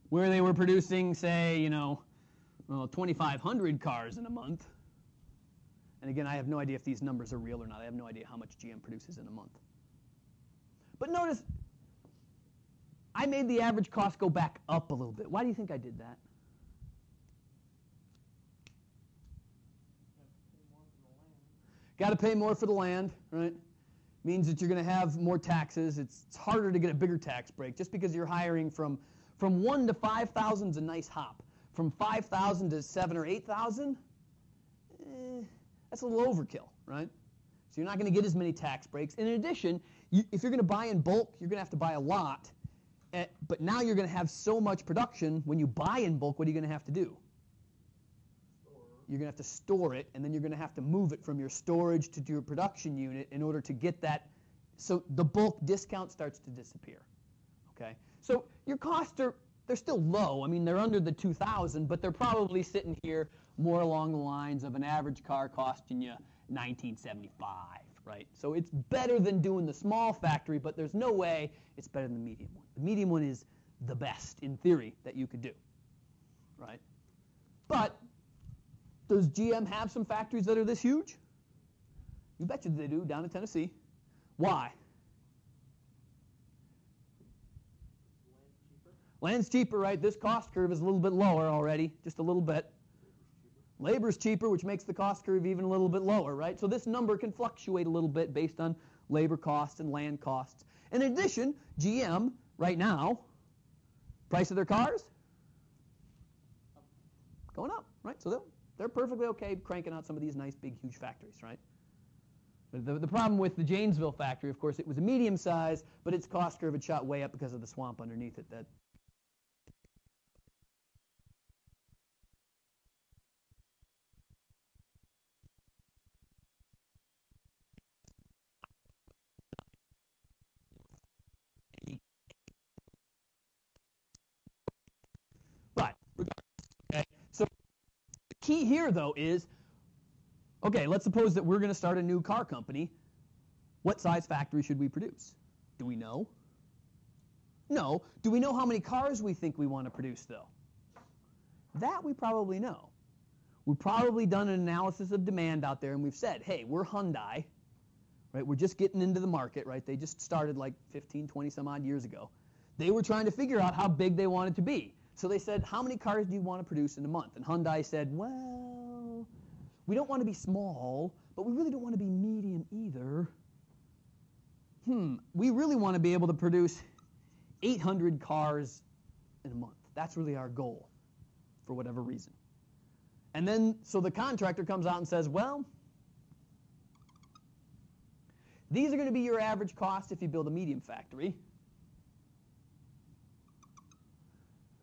Where they were producing, say, 2,500 cars in a month. And again, I have no idea if these numbers are real or not. I have no idea how much GM produces in a month. But notice, I made the average cost go back up a little bit. Why do you think I did that? Got to pay more for the land, right? Means that you're going to have more taxes. It's harder to get a bigger tax break. Just because you're hiring from 1 to 5,000 is a nice hop. From 5,000 to 7 or 8,000, that's a little overkill, right? So you're not going to get as many tax breaks. In addition, if you're going to buy in bulk, you're going to have to buy a lot. But now you're going to have so much production. When you buy in bulk, what are you going to have to do? You're going to have to store it, and then you're going to have to move it from your storage to your production unit in order to get that. So the bulk discount starts to disappear. Okay? So your costs they're still low. I mean, they're under the 2,000, but they're probably sitting here more along the lines of an average car costing you $19.75, right? So it's better than doing the small factory, but there's no way it's better than the medium one. The medium one is the best, in theory, that you could do, right? But does GM have some factories that are this huge? You betcha they do, down in Tennessee. Why? Land's cheaper, right? This cost curve is a little bit lower already, just a little bit. Labor's cheaper, which makes the cost curve even a little bit lower, right? So this number can fluctuate a little bit based on labor costs and land costs. In addition, GM, right now, price of their cars? Going up, right? So they're perfectly okay cranking out some of these nice, big, huge factories, right? But the problem with the Janesville factory, of course, it was a medium size, but its cost curve had shot way up because of the swamp underneath it. But regardless, okay. So the key here, though, is, okay, let's suppose that we're going to start a new car company. What size factory should we produce? Do we know? No. Do we know how many cars we think we want to produce, though? That we probably know. We've probably done an analysis of demand out there, and we've said, hey, we're Hyundai, right? We're just getting into the market, right? They just started like 15, 20 some odd years ago. They were trying to figure out how big they wanted to be. So they said, how many cars do you want to produce in a month? And Hyundai said, well, we don't want to be small, but we really don't want to be medium either. We really want to be able to produce 800 cars in a month. That's really our goal, for whatever reason. And then, so the contractor comes out and says, well, these are going to be your average cost if you build a medium factory.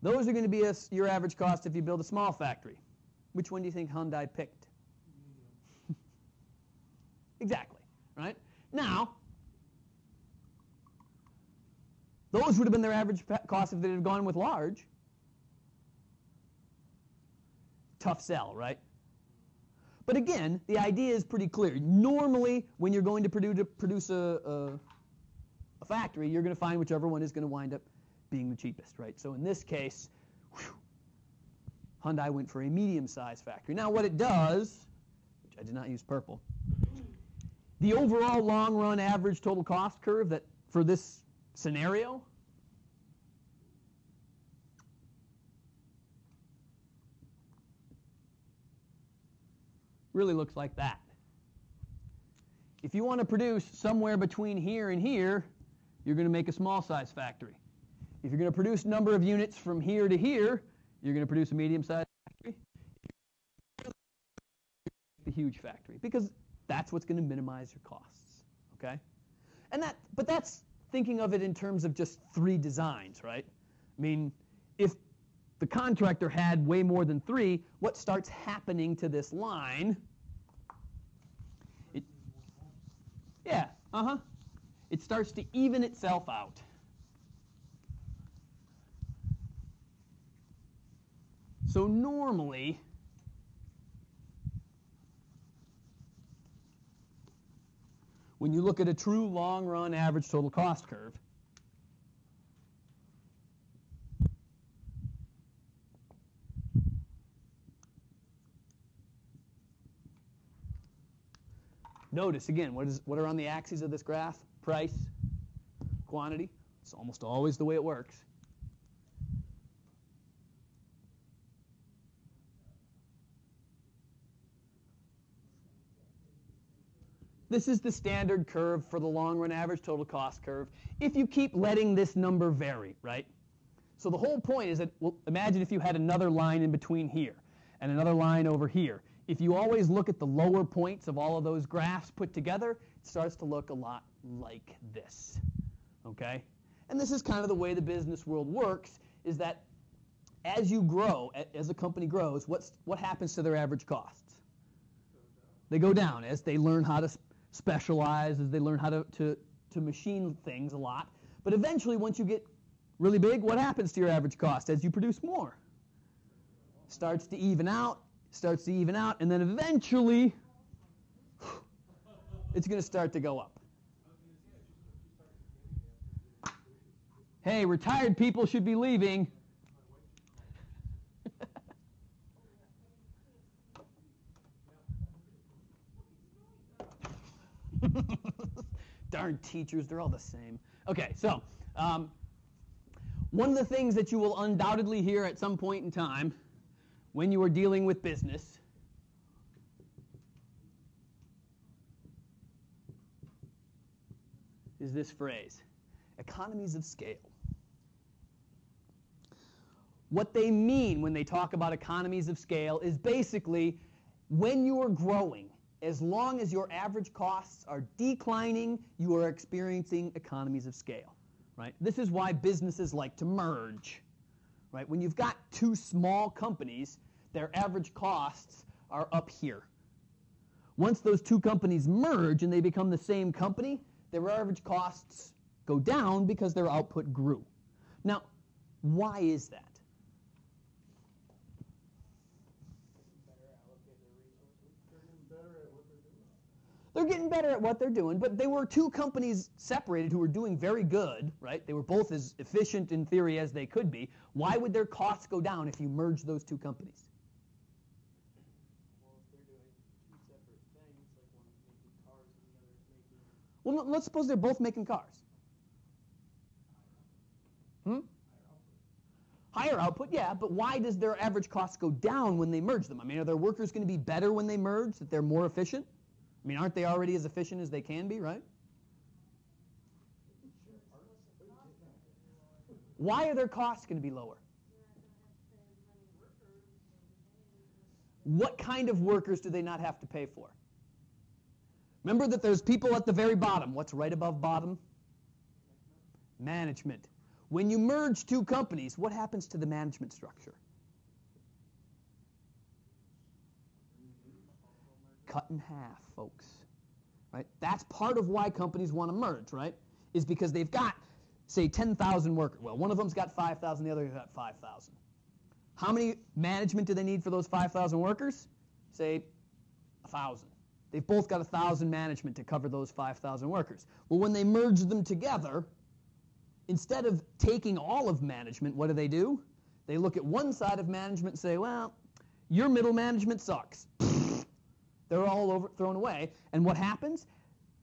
Those are going to be your average cost if you build a small factory. Which one do you think Hyundai picked? Exactly, right? Now, those would have been their average cost if they had gone with large. Tough sell, right? But again, the idea is pretty clear. Normally, when you're going to produce a a factory, you're going to find whichever one is going to wind up being the cheapest, right? So in this case, Hyundai went for a medium-sized factory. Now what it does, which I did not use purple, the overall long-run average total cost curve that for this scenario really looks like that. If you want to produce somewhere between here and here, you're going to make a small-size factory. If you're going to produce a number of units from here to here, you're going to produce a medium-sized factory. A huge factory, because that's what's going to minimize your costs, okay? But that's thinking of it in terms of just 3 designs, right? I mean, if the contractor had way more than 3, what starts happening to this line? It starts to even itself out. So normally, when you look at a true long-run average total cost curve, notice again, what are on the axes of this graph? Price, quantity. It's almost always the way it works. This is the standard curve for the long-run average total cost curve if you keep letting this number vary, right? So the whole point is that, well, imagine if you had another line in between here and another line over here. If you always look at the lower points of all of those graphs put together, it starts to look a lot like this, okay? And this is kind of the way the business world works, is that as you grow, as a company grows, what happens to their average costs? They go down as they learn how to specialize, as they learn how to machine things a lot. But eventually, once you get really big, what happens to your average cost as you produce more? Starts to even out, and then eventually, it's going to start to go up. Hey, retired people should be leaving. Darn teachers, they're all the same. Okay, so one of the things that you will undoubtedly hear at some point in time when you are dealing with business is this phrase, economies of scale. What they mean when they talk about economies of scale is basically when you are growing, as long as your average costs are declining, you are experiencing economies of scale, right? This is why businesses like to merge, right? When you've got 2 small companies, their average costs are up here. Once those 2 companies merge and they become the same company, their average costs go down because their output grew. Now, why is that? They're getting better at what they're doing, but they were 2 companies separated who were doing very good, right? They were both as efficient in theory as they could be. Why would their costs go down if you merge those 2 companies? Well, if they're doing 2 separate things, like one is making cars and the other is making... Well, let's suppose they're both making cars. Higher output, yeah, but why does their average cost go down when they merge them? I mean, are their workers going to be better when they merge, that they're more efficient? I mean, aren't they already as efficient as they can be, right? Why are their costs going to be lower? What kind of workers do they not have to pay for? Remember that there's people at the very bottom. What's right above bottom? Management. When you merge 2 companies, what happens to the management structure? Cut in half, folks. Right? That's part of why companies want to merge, right? Is because they've got, say, 10,000 workers. Well, one of them's got 5,000, the other's got 5,000. How many management do they need for those 5,000 workers? Say, 1,000. They've both got 1,000 management to cover those 5,000 workers. Well, when they merge them together, instead of taking all of management, what do? They look at one side of management and say, well, your middle management sucks. They're all thrown away. And what happens?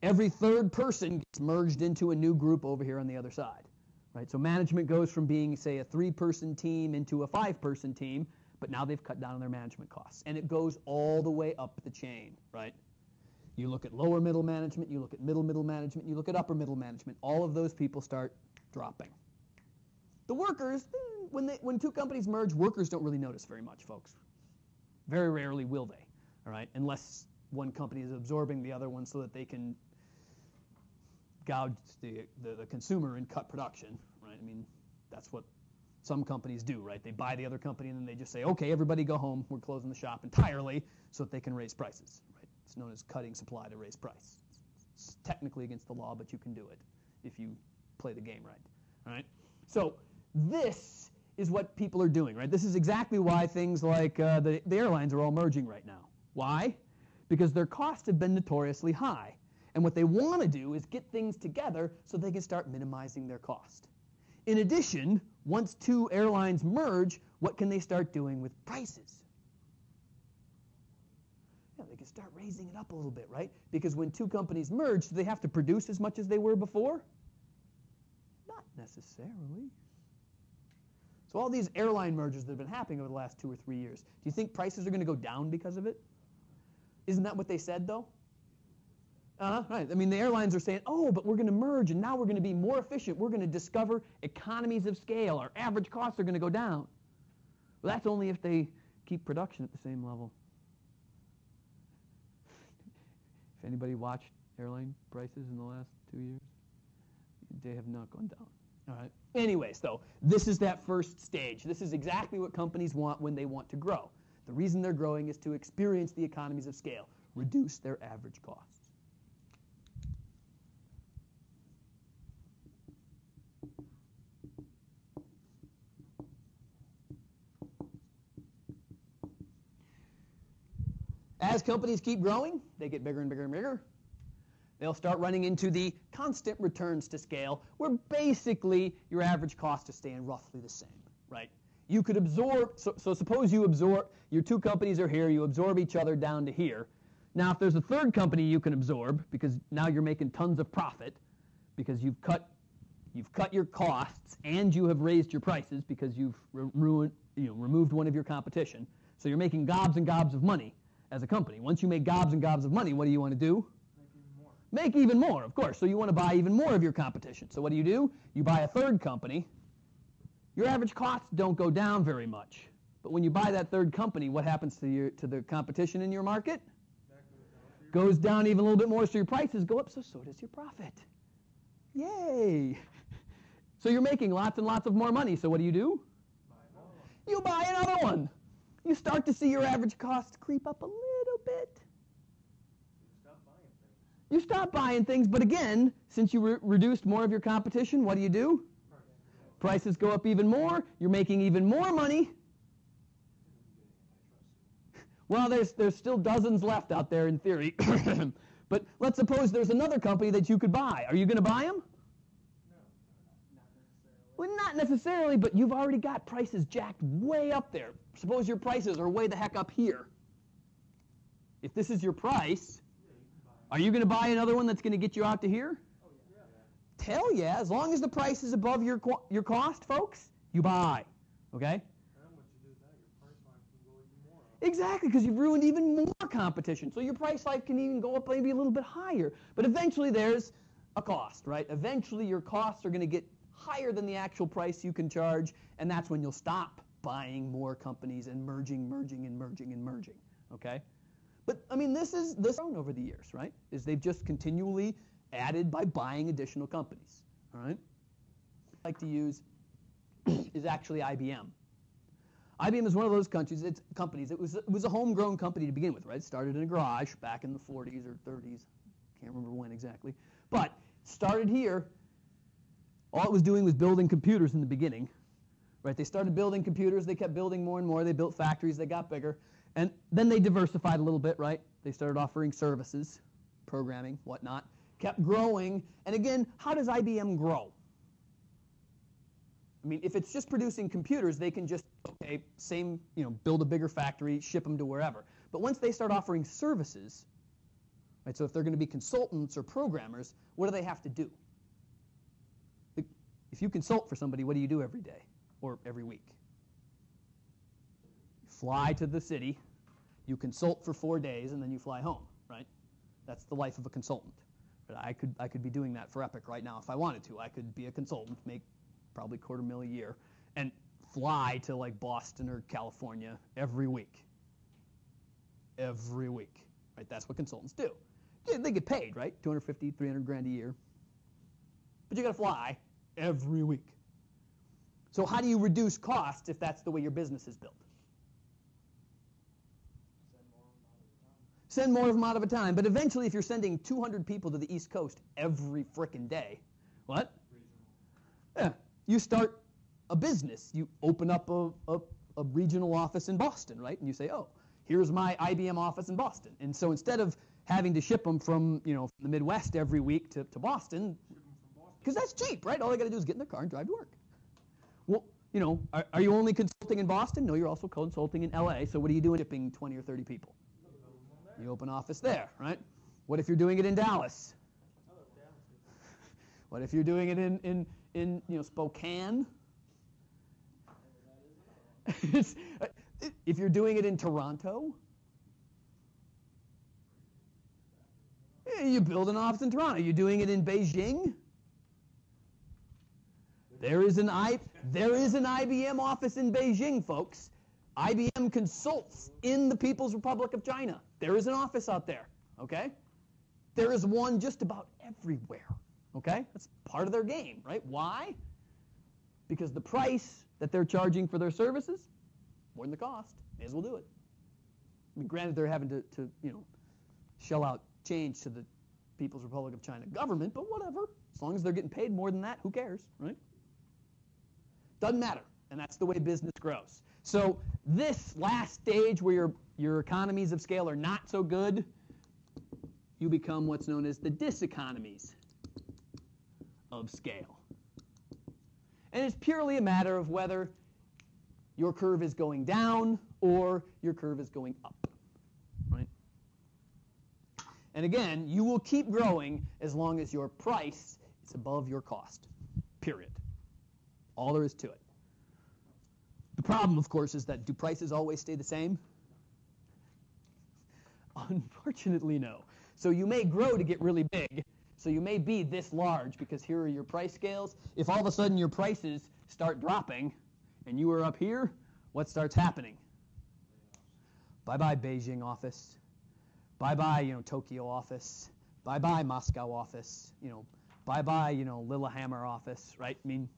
Every third person gets merged into a new group over here on the other side. Right? So management goes from being, say, a 3-person team into a 5-person team, but now they've cut down on their management costs. And it goes all the way up the chain, right? You look at lower middle management, you look at middle management, you look at upper middle management. All of those people start dropping. The workers, when two companies merge, workers don't really notice very much, folks. Very rarely will they, all right? Unless one company is absorbing the other one so that they can gouge the consumer and cut production, right? I mean, that's what some companies do, right? They buy the other company and then they just say, okay, everybody go home. We're closing the shop entirely so that they can raise prices, right? It's known as cutting supply to raise price. It's technically against the law, but you can do it if you play the game right, all right? So this is what people are doing, right? This is exactly why things like the airlines are all merging right now. Why? Because their costs have been notoriously high. And what they want to do is get things together so they can start minimizing their cost. In addition, once two airlines merge, what can they start doing with prices? Yeah, they can start raising it up a little bit, right? Because when two companies merge, do they have to produce as much as they were before? Not necessarily. So all these airline mergers that have been happening over the last 2 or 3 years, do you think prices are going to go down because of it? Isn't that what they said, though? Right. I mean, the airlines are saying, oh, but we're going to merge, and now we're going to be more efficient. We're going to discover economies of scale. Our average costs are going to go down. Well, that's only if they keep production at the same level. If anybody watched airline prices in the last 2 years, they have not gone down. All right. Anyways, though, this is that first stage. This is exactly what companies want when they want to grow. The reason they're growing is to experience the economies of scale, reduce their average costs. As companies keep growing, they get bigger and bigger and bigger. They'll start running into the constant returns to scale, where basically your average cost is staying roughly the same, right? You could absorb, so suppose you absorb, your two companies are here, you absorb each other down to here. Now, if there's a third company you can absorb, because now you're making tons of profit, because you've cut your costs and you have raised your prices because you've removed one of your competition. So you're making gobs and gobs of money as a company. Once you make gobs and gobs of money, what do you want to do? Make even more, of course. So you want to buy even more of your competition. So what do? You buy a third company. Your average costs don't go down very much. But when you buy that third company, what happens to the competition in your market? Goes down even a little bit more, so your prices go up, so does your profit. Yay! So you're making lots and lots of more money. So what do? You buy another one. You start to see your average costs creep up a little bit. You stop buying things, but again, since you reduced more of your competition, what do? Prices go up even more. You're making even more money. Well, there's still dozens left out there in theory. But let's suppose there's another company that you could buy. Are you going to buy them? Well, not necessarily, but you've already got prices jacked way up there. Suppose your prices are way the heck up here. If this is your price, are you going to buy another one that's going to get you out to here? Hell yeah, as long as the price is above your cost, folks, you buy, okay? Exactly, because you've ruined even more competition. So your price life can even go up maybe a little bit higher. But eventually there's a cost, right? Eventually your costs are going to get higher than the actual price you can charge, and that's when you'll stop buying more companies and merging, okay? But, I mean, this grown over the years, right? Is they've just continually added by buying additional companies, all right? I like to use is actually IBM. IBM is one of those companies. It was a homegrown company to begin with, right? It started in a garage back in the 40s or 30s. Can't remember when exactly. But started here. All it was doing was building computers in the beginning, right? They started building computers. They kept building more and more. They built factories. They got bigger. And then they diversified a little bit, right? They started offering services, programming, whatnot. Kept growing. And again, how does IBM grow? I mean, if it's just producing computers, they can just, okay, same, build a bigger factory, ship them to wherever. But once they start offering services, right, so if they're going to be consultants or programmers, what do they have to do? If you consult for somebody, what do you do every day or every week? You fly to the city, you consult for 4 days, and then you fly home, right? That's the life of a consultant. But I could be doing that for Epic right now if I wanted to. I could be a consultant, make probably $250,000 a year, and fly to like Boston or California every week. Every week, right? That's what consultants do. Yeah, they get paid, right? $250,000, $300,000 a year. But you got to fly every week. So how do you reduce costs if that's the way your business is built? Send more of them out of a time. But eventually, if you're sending 200 people to the East Coast every frickin' day, what? Yeah, you start a business. You open up a regional office in Boston, right? And you say, oh, here's my IBM office in Boston. And so instead of having to ship them from the Midwest every week to Boston, because that's cheap, right? All they got to do is get in their car and drive to work. Well, are you only consulting in Boston? No, you're also consulting in LA. So what are you doing shipping 20 or 30 people? You open an office there, right? What if you're doing it in Dallas? What if you're doing it in Spokane? If you're doing it in Toronto, you build an office in Toronto. You're doing it in Beijing. There is an IBM office in Beijing, folks. IBM consults in the People's Republic of China. There is an office out there, okay? There is one just about everywhere, okay? That's part of their game, right? Why? Because the price that they're charging for their services, more than the cost, may as well do it. I mean, granted, they're having to shell out change to the People's Republic of China government, but whatever. As long as they're getting paid more than that, who cares, right? Doesn't matter, and that's the way business grows. So this last stage where your economies of scale are not so good, you become what's known as the diseconomies of scale. And it's purely a matter of whether your curve is going down or your curve is going up, right? And again, you will keep growing as long as your price is above your cost, period. All there is to it. The problem, of course, is that do prices always stay the same? Unfortunately, no. So you may grow to get really big. So you may be this large because here are your price scales. If all of a sudden your prices start dropping and you are up here, what starts happening? Bye-bye Beijing office. Bye-bye, Tokyo office. Bye-bye Moscow office. Bye-bye, Lillehammer office, right? I mean,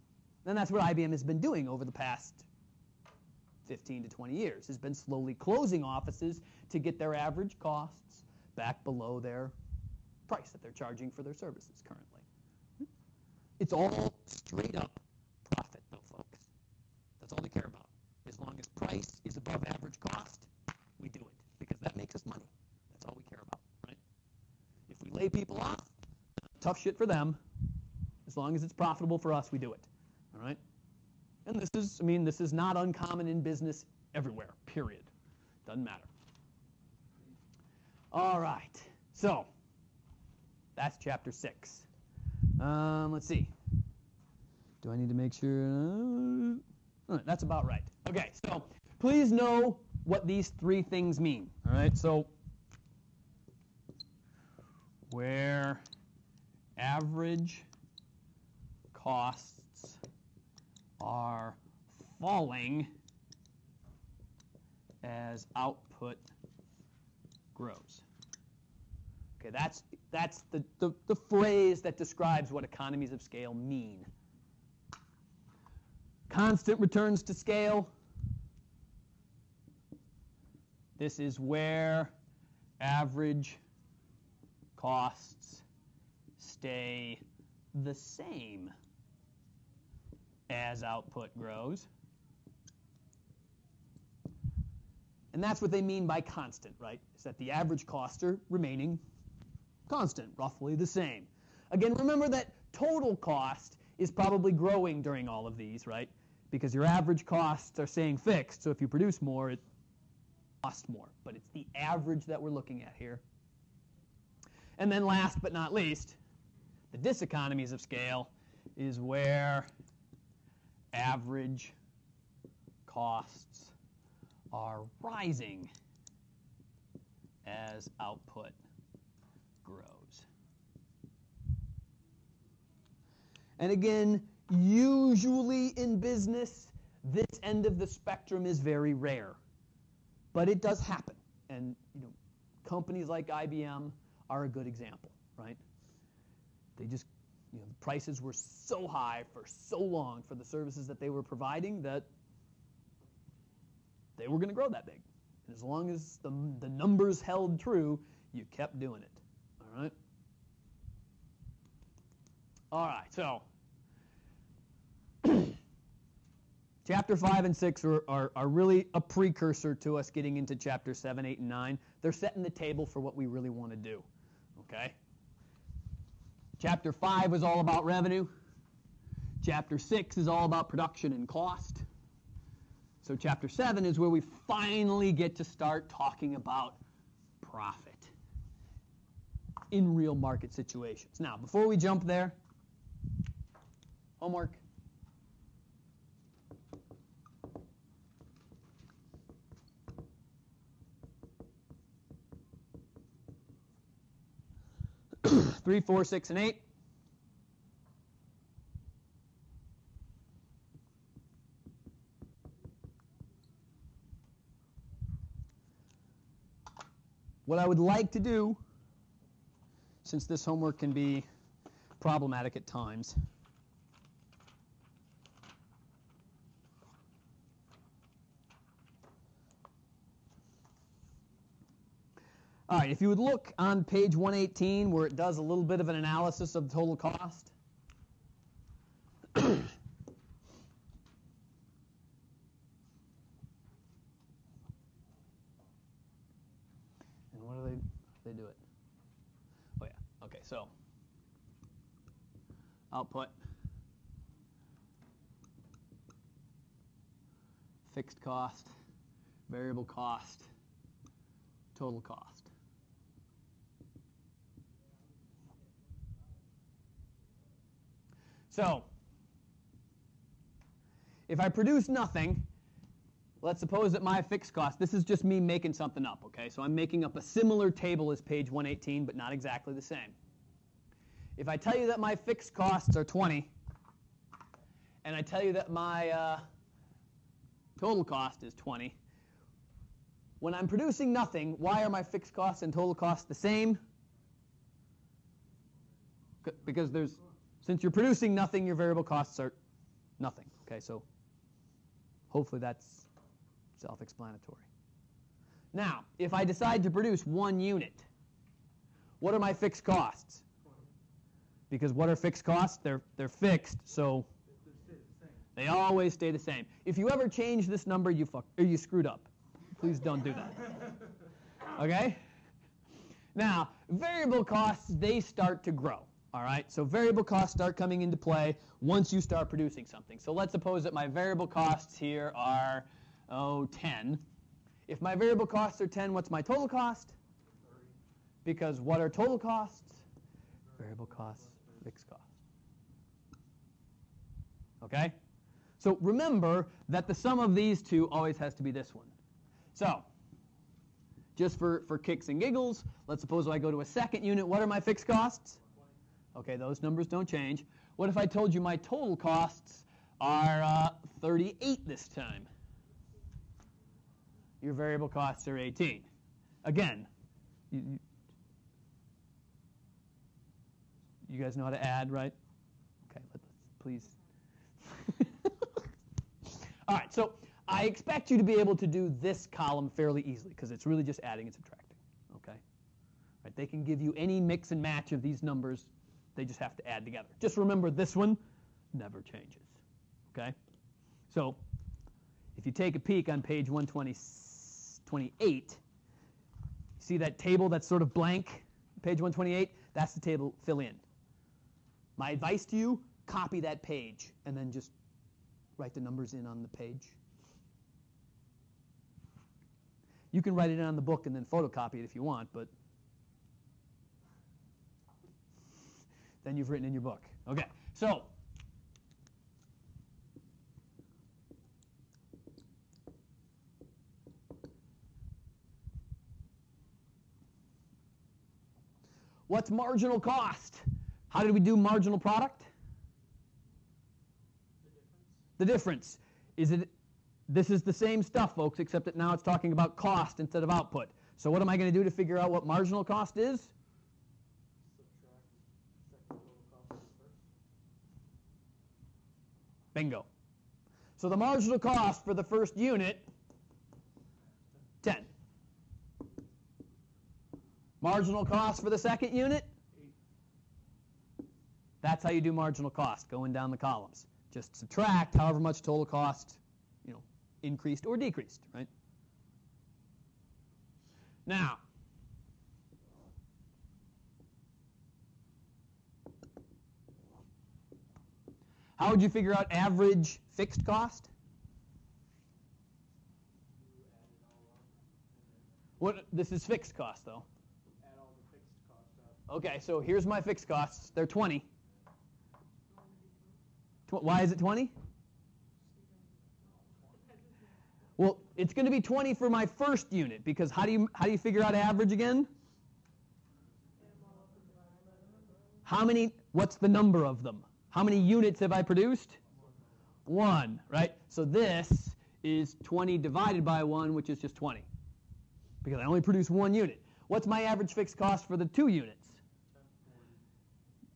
and that's what IBM has been doing over the past 15 to 20 years, has been slowly closing offices to get their average costs back below their price that they're charging for their services currently. It's all straight up profit, though, folks. That's all they care about. As long as price is above average cost, we do it, because that makes us money. That's all we care about, right? If we lay people off, tough shit for them. As long as it's profitable for us, we do it, all right? And this is not uncommon in business everywhere, period. Doesn't matter. All right, so that's chapter 6. Let's see. Do I need to make sure? That's about right. Okay, so please know what these 3 things mean. All right, so where average costs are falling as output grows. Okay, that's the phrase that describes what economies of scale mean. Constant returns to scale. This is where average costs stay the same as output grows. And that's what they mean by constant, right? Is that the average costs are remaining constant, roughly the same. Again, remember that total cost is probably growing during all of these, right? because your average costs are staying fixed. So if you produce more, it costs more. But it's the average that we're looking at here. And then last but not least, the diseconomies of scale is where average costs are rising as output grows. And again, usually in business, this end of the spectrum is very rare. But it does happen. And companies like IBM are a good example, right? They just, the prices were so high for so long for the services that they were providing that they were going to grow that big. And as long as the numbers held true, you kept doing it, all right? All right, so Chapter 5 and 6 are really a precursor to us getting into Chapter 7, 8, and 9. They're setting the table for what we really want to do, okay? Chapter 5 is all about revenue. Chapter 6 is all about production and cost. So Chapter 7 is where we finally get to start talking about profit in real market situations. Now, before we jump there, homework. Three, 4, 6, and 8. What I would like to do, since this homework can be problematic at times, all right, if you would look on page 118 where it does a little bit of an analysis of total cost. And what do they do it? Oh yeah, okay, so output, fixed cost, variable cost, total cost. So, if I produce nothing, let's suppose that my fixed cost, this is just me making something up, okay? So I'm making up a similar table as page 118, but not exactly the same. If I tell you that my fixed costs are 20, and I tell you that my total cost is 20, when I'm producing nothing, why are my fixed costs and total costs the same? Because since you're producing nothing, your variable costs are nothing. Okay, so hopefully that's self-explanatory. Now, if I decide to produce 1 unit, what are my fixed costs? Because what are fixed costs? They're fixed, so they always stay the same. If you ever change this number, you screwed up. Please don't do that. Okay? Now, variable costs, they start to grow. All right, so variable costs start coming into play once you start producing something. So let's suppose that my variable costs here are, 10. If my variable costs are 10, what's my total cost? 30. Because what are total costs? Variable costs, fixed costs. Okay? So remember that the sum of these two always has to be this one. So, just for kicks and giggles, let's suppose I go to a second unit. What are my fixed costs? Okay, those numbers don't change. What if I told you my total costs are 38 this time? Your variable costs are 18. Again, you guys know how to add, right? Okay, let's please. All right, so I expect you to be able to do this column fairly easily because it's really just adding and subtracting, okay? Right, they can give you any mix and match of these numbers. They just have to add together. Just remember this one never changes, okay? So if you take a peek on page 128, see that table that's sort of blank, page 128? That's the table, fill in. My advice to you, copy that page and then just write the numbers in on the page. You can write it in on the book and then photocopy it if you want, but then you've written in your book. Okay, so what's marginal cost? How did we do marginal product? The difference. This is the same stuff, folks, except that now it's talking about cost instead of output. So what am I going to do to figure out what marginal cost is? Bingo. So the marginal cost for the first unit, 10. Marginal cost for the second unit? 8. That's how you do marginal cost, going down the columns. Just subtract however much total cost, increased or decreased, right? Now, how would you figure out average fixed cost? This is fixed cost, though. Add all the fixed costs up. Okay, so here's my fixed costs. They're 20. Why is it 20? Well, it's going to be 20 for my first unit, because how do you figure out average again? What's the number of them? How many units have I produced? 1, right? So this is 20 divided by 1, which is just 20, because I only produce 1 unit. What's my average fixed cost for the 2 units?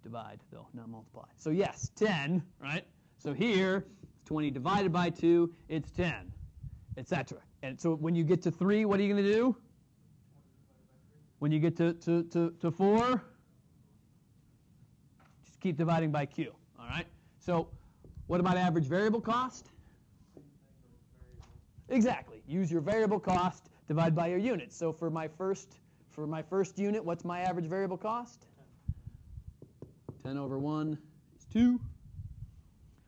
Divide, though, not multiply. So yes, 10, right? So here, 20 divided by 2, it's 10, etc. And so when you get to 3, what are you going to do? When you get to 4, just keep dividing by Q, all right? So what about average variable cost? Exactly. Use your variable cost, divide by your units. So for my first unit, what's my average variable cost? 10 over 1 is 2.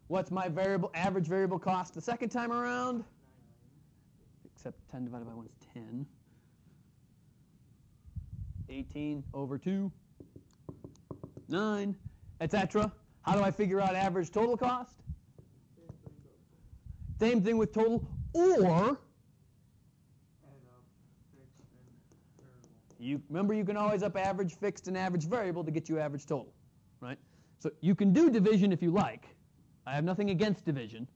What's my average variable cost the second time around? Except 10 divided by 1 is 10. 18 over 2, 9, etc. How do I figure out average total cost? Same thing with total, or remember, you can always up average fixed and average variable to get you average total, right? So you can do division if you like. I have nothing against division.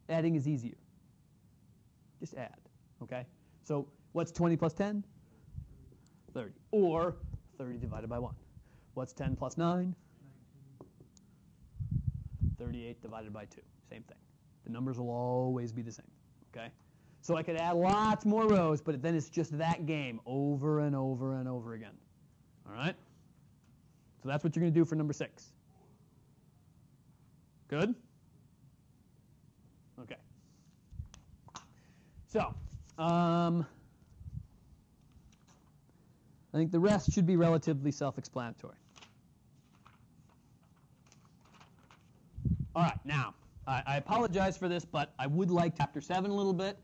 Adding is easier. Just add, okay? So what's 20 plus 10? 30. Or 30 divided by 1. What's 10 plus 9? 38 divided by 2. Same thing. The numbers will always be the same, okay? So I could add lots more rows, but then it's just that game over and over and over again. All right? So that's what you're going to do for number 6. Good? Okay. So, I think the rest should be relatively self-explanatory. All right, now, I apologize for this, but I would like Chapter 7 a little bit.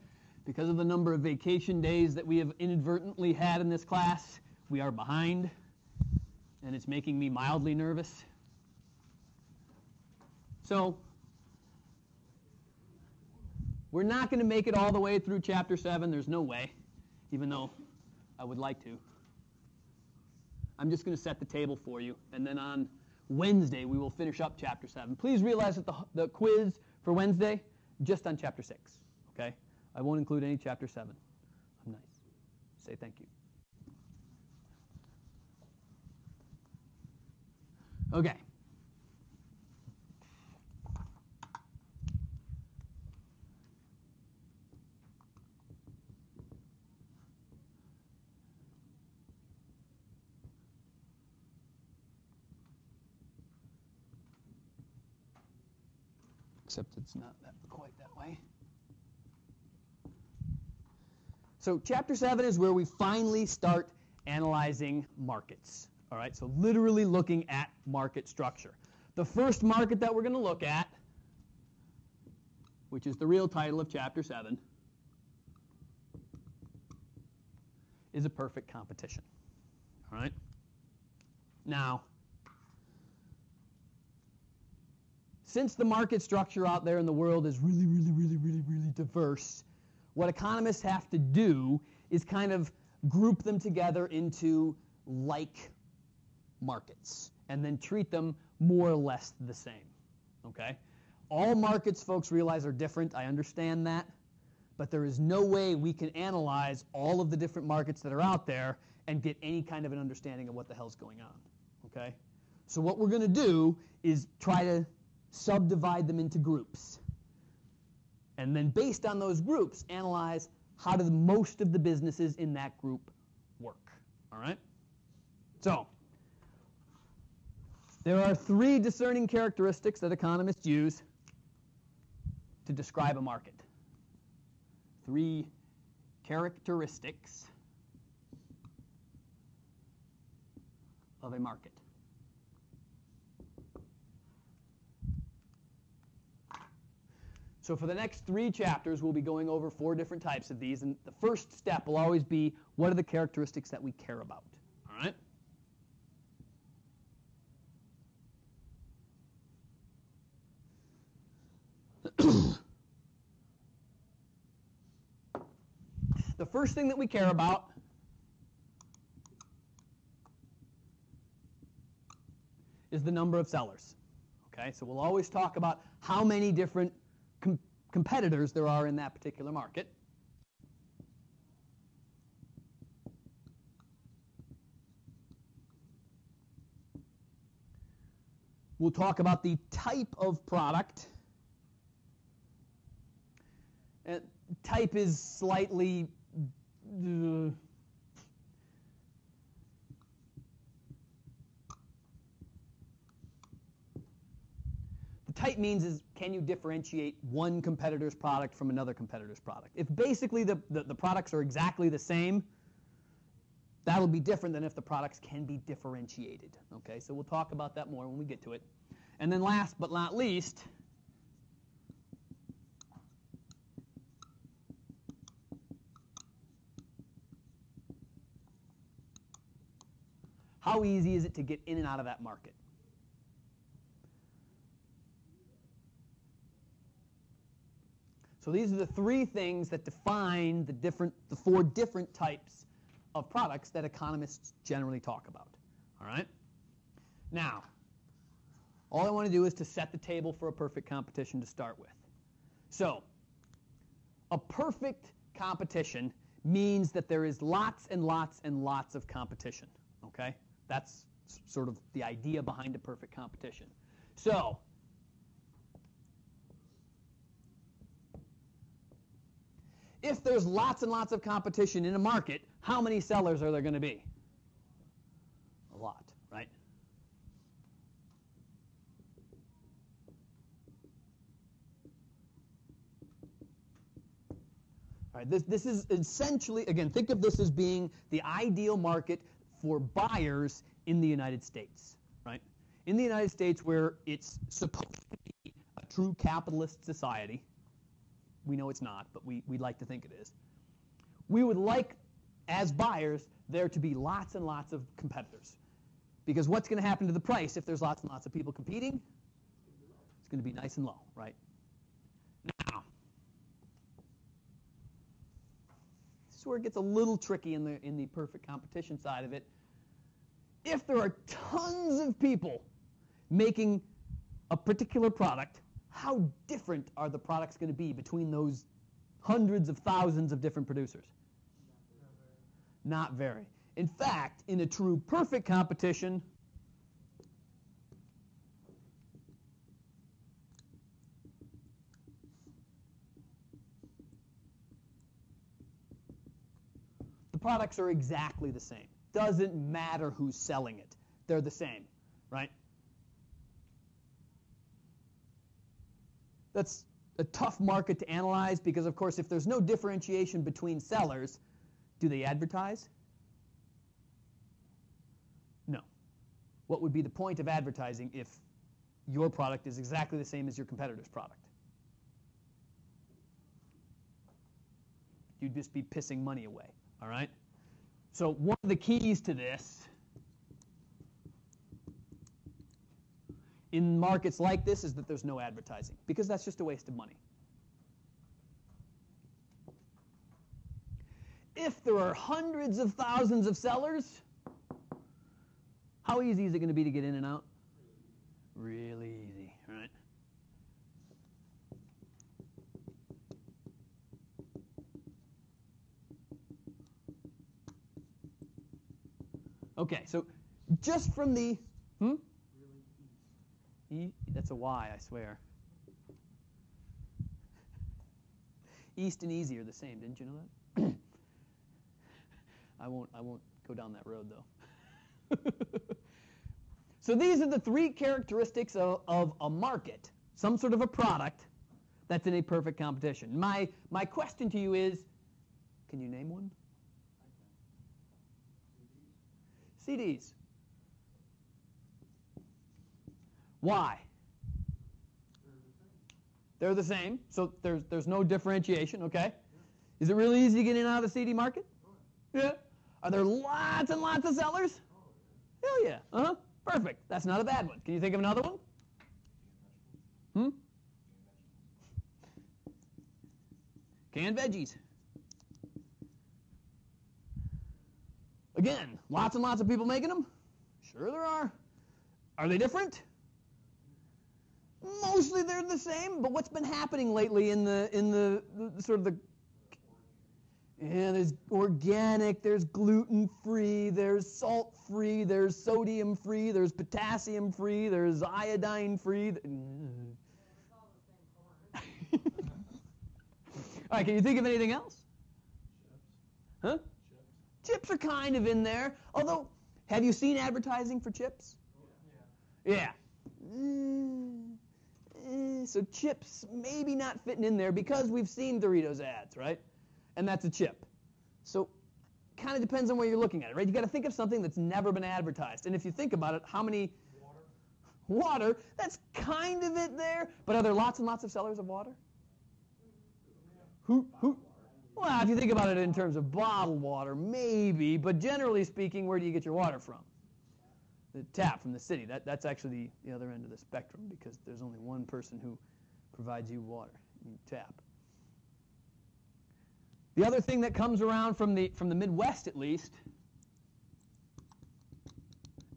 Because of the number of vacation days that we have inadvertently had in this class, we are behind, and it's making me mildly nervous. So, we're not going to make it all the way through Chapter 7. There's no way, even though I would like to. I'm just going to set the table for you, and then on Wednesday we will finish up Chapter 7. Please realize that the quiz for Wednesday, just on Chapter 6, okay? I won't include any Chapter 7. I'm nice. Say thank you. Okay. Except it's not quite that way. So Chapter 7 is where we finally start analyzing markets. All right, so literally looking at market structure. The first market that we're going to look at which is the real title of Chapter 7, is a perfect competition. All right? Now, since the market structure out there in the world is really, really, really, really, really diverse, what economists have to do is kind of group them together into like markets and then treat them more or less the same. Okay? All markets, folks, realize are different. I understand that. But there is no way we can analyze all of the different markets that are out there and get any kind of an understanding of what the hell's going on. Okay? So what we're going to do is try to subdivide them into groups. And then based on those groups, analyze how do most of the businesses in that group work. All right? So, there are 3 discerning characteristics that economists use to describe a market. 3 characteristics of a market. So for the next 3 chapters, we'll be going over 4 different types of these, and the first step will always be, what are the characteristics that we care about? All right? The first thing that we care about is the number of sellers. Okay, so we'll always talk about how many different competitors there are in that particular market. We'll talk about the type of product. Type is slightly the type means is, can you differentiate one competitor's product from another competitor's product? If basically the products are exactly the same, that'll be different than if the products can be differentiated. Okay, so we'll talk about that more when we get to it. And then last but not least, how easy is it to get in and out of that market? So these are the 3 things that define the 4 different types of products that economists generally talk about. All right? Now, all I want to do is to set the table for a perfect competition to start with. So, a perfect competition means that there is lots and lots and lots of competition. Okay? That's sort of the idea behind a perfect competition. So, if there's lots and lots of competition in a market, how many sellers are there going to be? A lot, right? All right, this is essentially, again, think of this as being the ideal market for buyers in the United States, right? In the United States, where it's supposed to be a true capitalist society, we know it's not, but we'd like to think it is. We would like, as buyers, there to be lots and lots of competitors. Because what's going to happen to the price if there's lots and lots of people competing? It's going to be nice and low, right? Now, this is where it gets a little tricky in the perfect competition side of it. If there are tons of people making a particular product, how different are the products going to be between those hundreds of thousands of different producers? Not very. In fact, in a true perfect competition, the products are exactly the same. Doesn't matter who's selling it. They're the same, right? That's a tough market to analyze because, of course, if there's no differentiation between sellers, do they advertise? No. What would be the point of advertising if your product is exactly the same as your competitor's product? You'd just be pissing money away, all right? So one of the keys to this in markets like this is that there's no advertising, because that's just a waste of money. If there are hundreds of thousands of sellers, how easy is it going to be to get in and out? Really easy, right? Okay, so just from the, that's a Y, I swear. East and easy are the same, didn't you know that? I won't go down that road though. So these are the three characteristics of a market, some sort of a product that's in a perfect competition. My question to you is, can you name one? CDs. Why? They're the same, so there's no differentiation, okay? Is it really easy to get in and out of the CD market? Yeah. Are there lots and lots of sellers? Hell yeah. Uh-huh. Perfect. That's not a bad one. Can you think of another one? Canned veggies. Again, lots and lots of people making them? Sure there are. Are they different? Mostly they're the same, but what's been happening lately in the sort of the there's organic, there's gluten-free, there's salt-free, there's sodium-free, there's potassium-free, there's iodine-free. It's all the same corn. All right, can you think of anything else? Chips. Huh? Chips. Chips are kind of in there. Although, have you seen advertising for chips? Yeah. So chips maybe not fitting in there because we've seen Doritos ads, right? And that's a chip. So kind of depends on where you're looking at it, right? You got to think of something that's never been advertised. And if you think about it, how many? Water, that's kind of it there. But are there lots and lots of sellers of water? Who? Well, if you think about it in terms of bottled water, maybe. But generally speaking, where do you get your water from? The tap from the city. That's actually the other end of the spectrum because there's only one person who provides you water. You tap. The other thing that comes around from the Midwest, at least,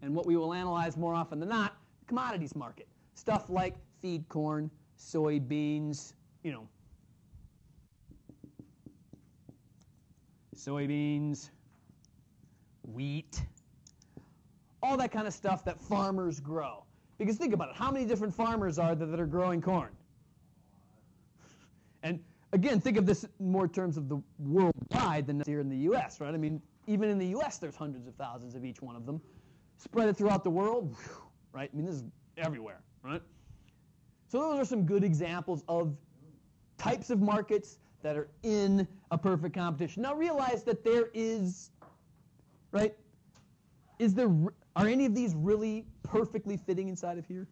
and what we will analyze more often than not, the commodities market. Stuff like feed corn, soybeans, soybeans, wheat, all that kind of stuff that farmers grow. Because think about it, how many different farmers are there that are growing corn? And again, think of this more in terms of the worldwide than here in the U.S., right? I mean, even in the U.S., there's hundreds of thousands of each one of them. Spread it throughout the world, right? I mean, this is everywhere, right? So those are some good examples of types of markets that are in a perfect competition. Now realize that there is, right? Are any of these really perfectly fitting inside of here?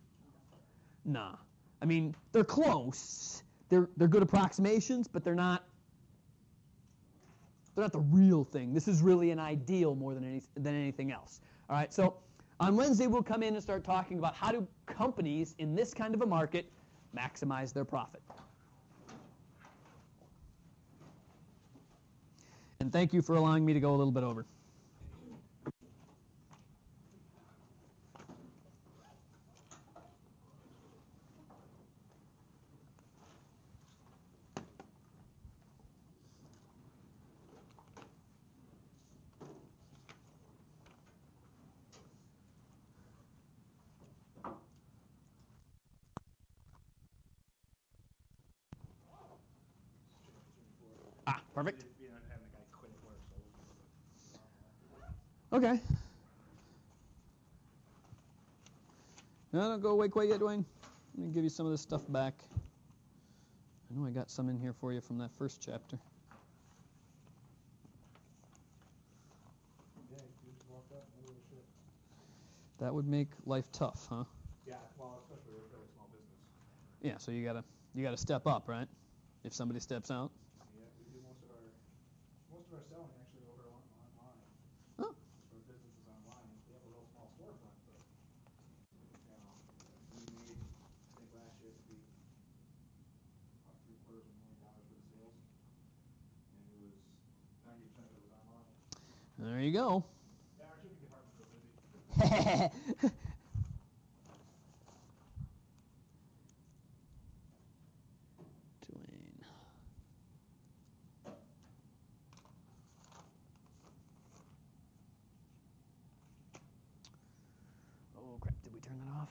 Nah. I mean, they're close. They're good approximations, but they're not the real thing. This is really an ideal more than anything else. All right, so on Wednesday we'll come in and start talking about how do companies in this kind of a market maximize their profit. And thank you for allowing me to go a little bit over. Perfect. Okay. No, don't go away quite yet, Dwayne. Let me give you some of this stuff back. I know I got some in here for you from that first chapter. That would make life tough, huh? Yeah, well, especially with a small business. Yeah, so you gotta step up, right? If somebody steps out. Yeah, we do most of our selling actually over online. Oh. For businesses online, we have a real small storefront, but we made, I think last year, we about $750,000 worth of sales, and it was 90% of it was online. There you go. Yeah, our shipping department's real busy. Dwayne. Oh crap, did we turn that off?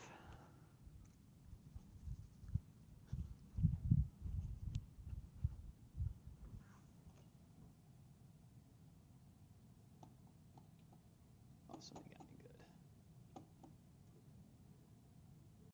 Awesome again.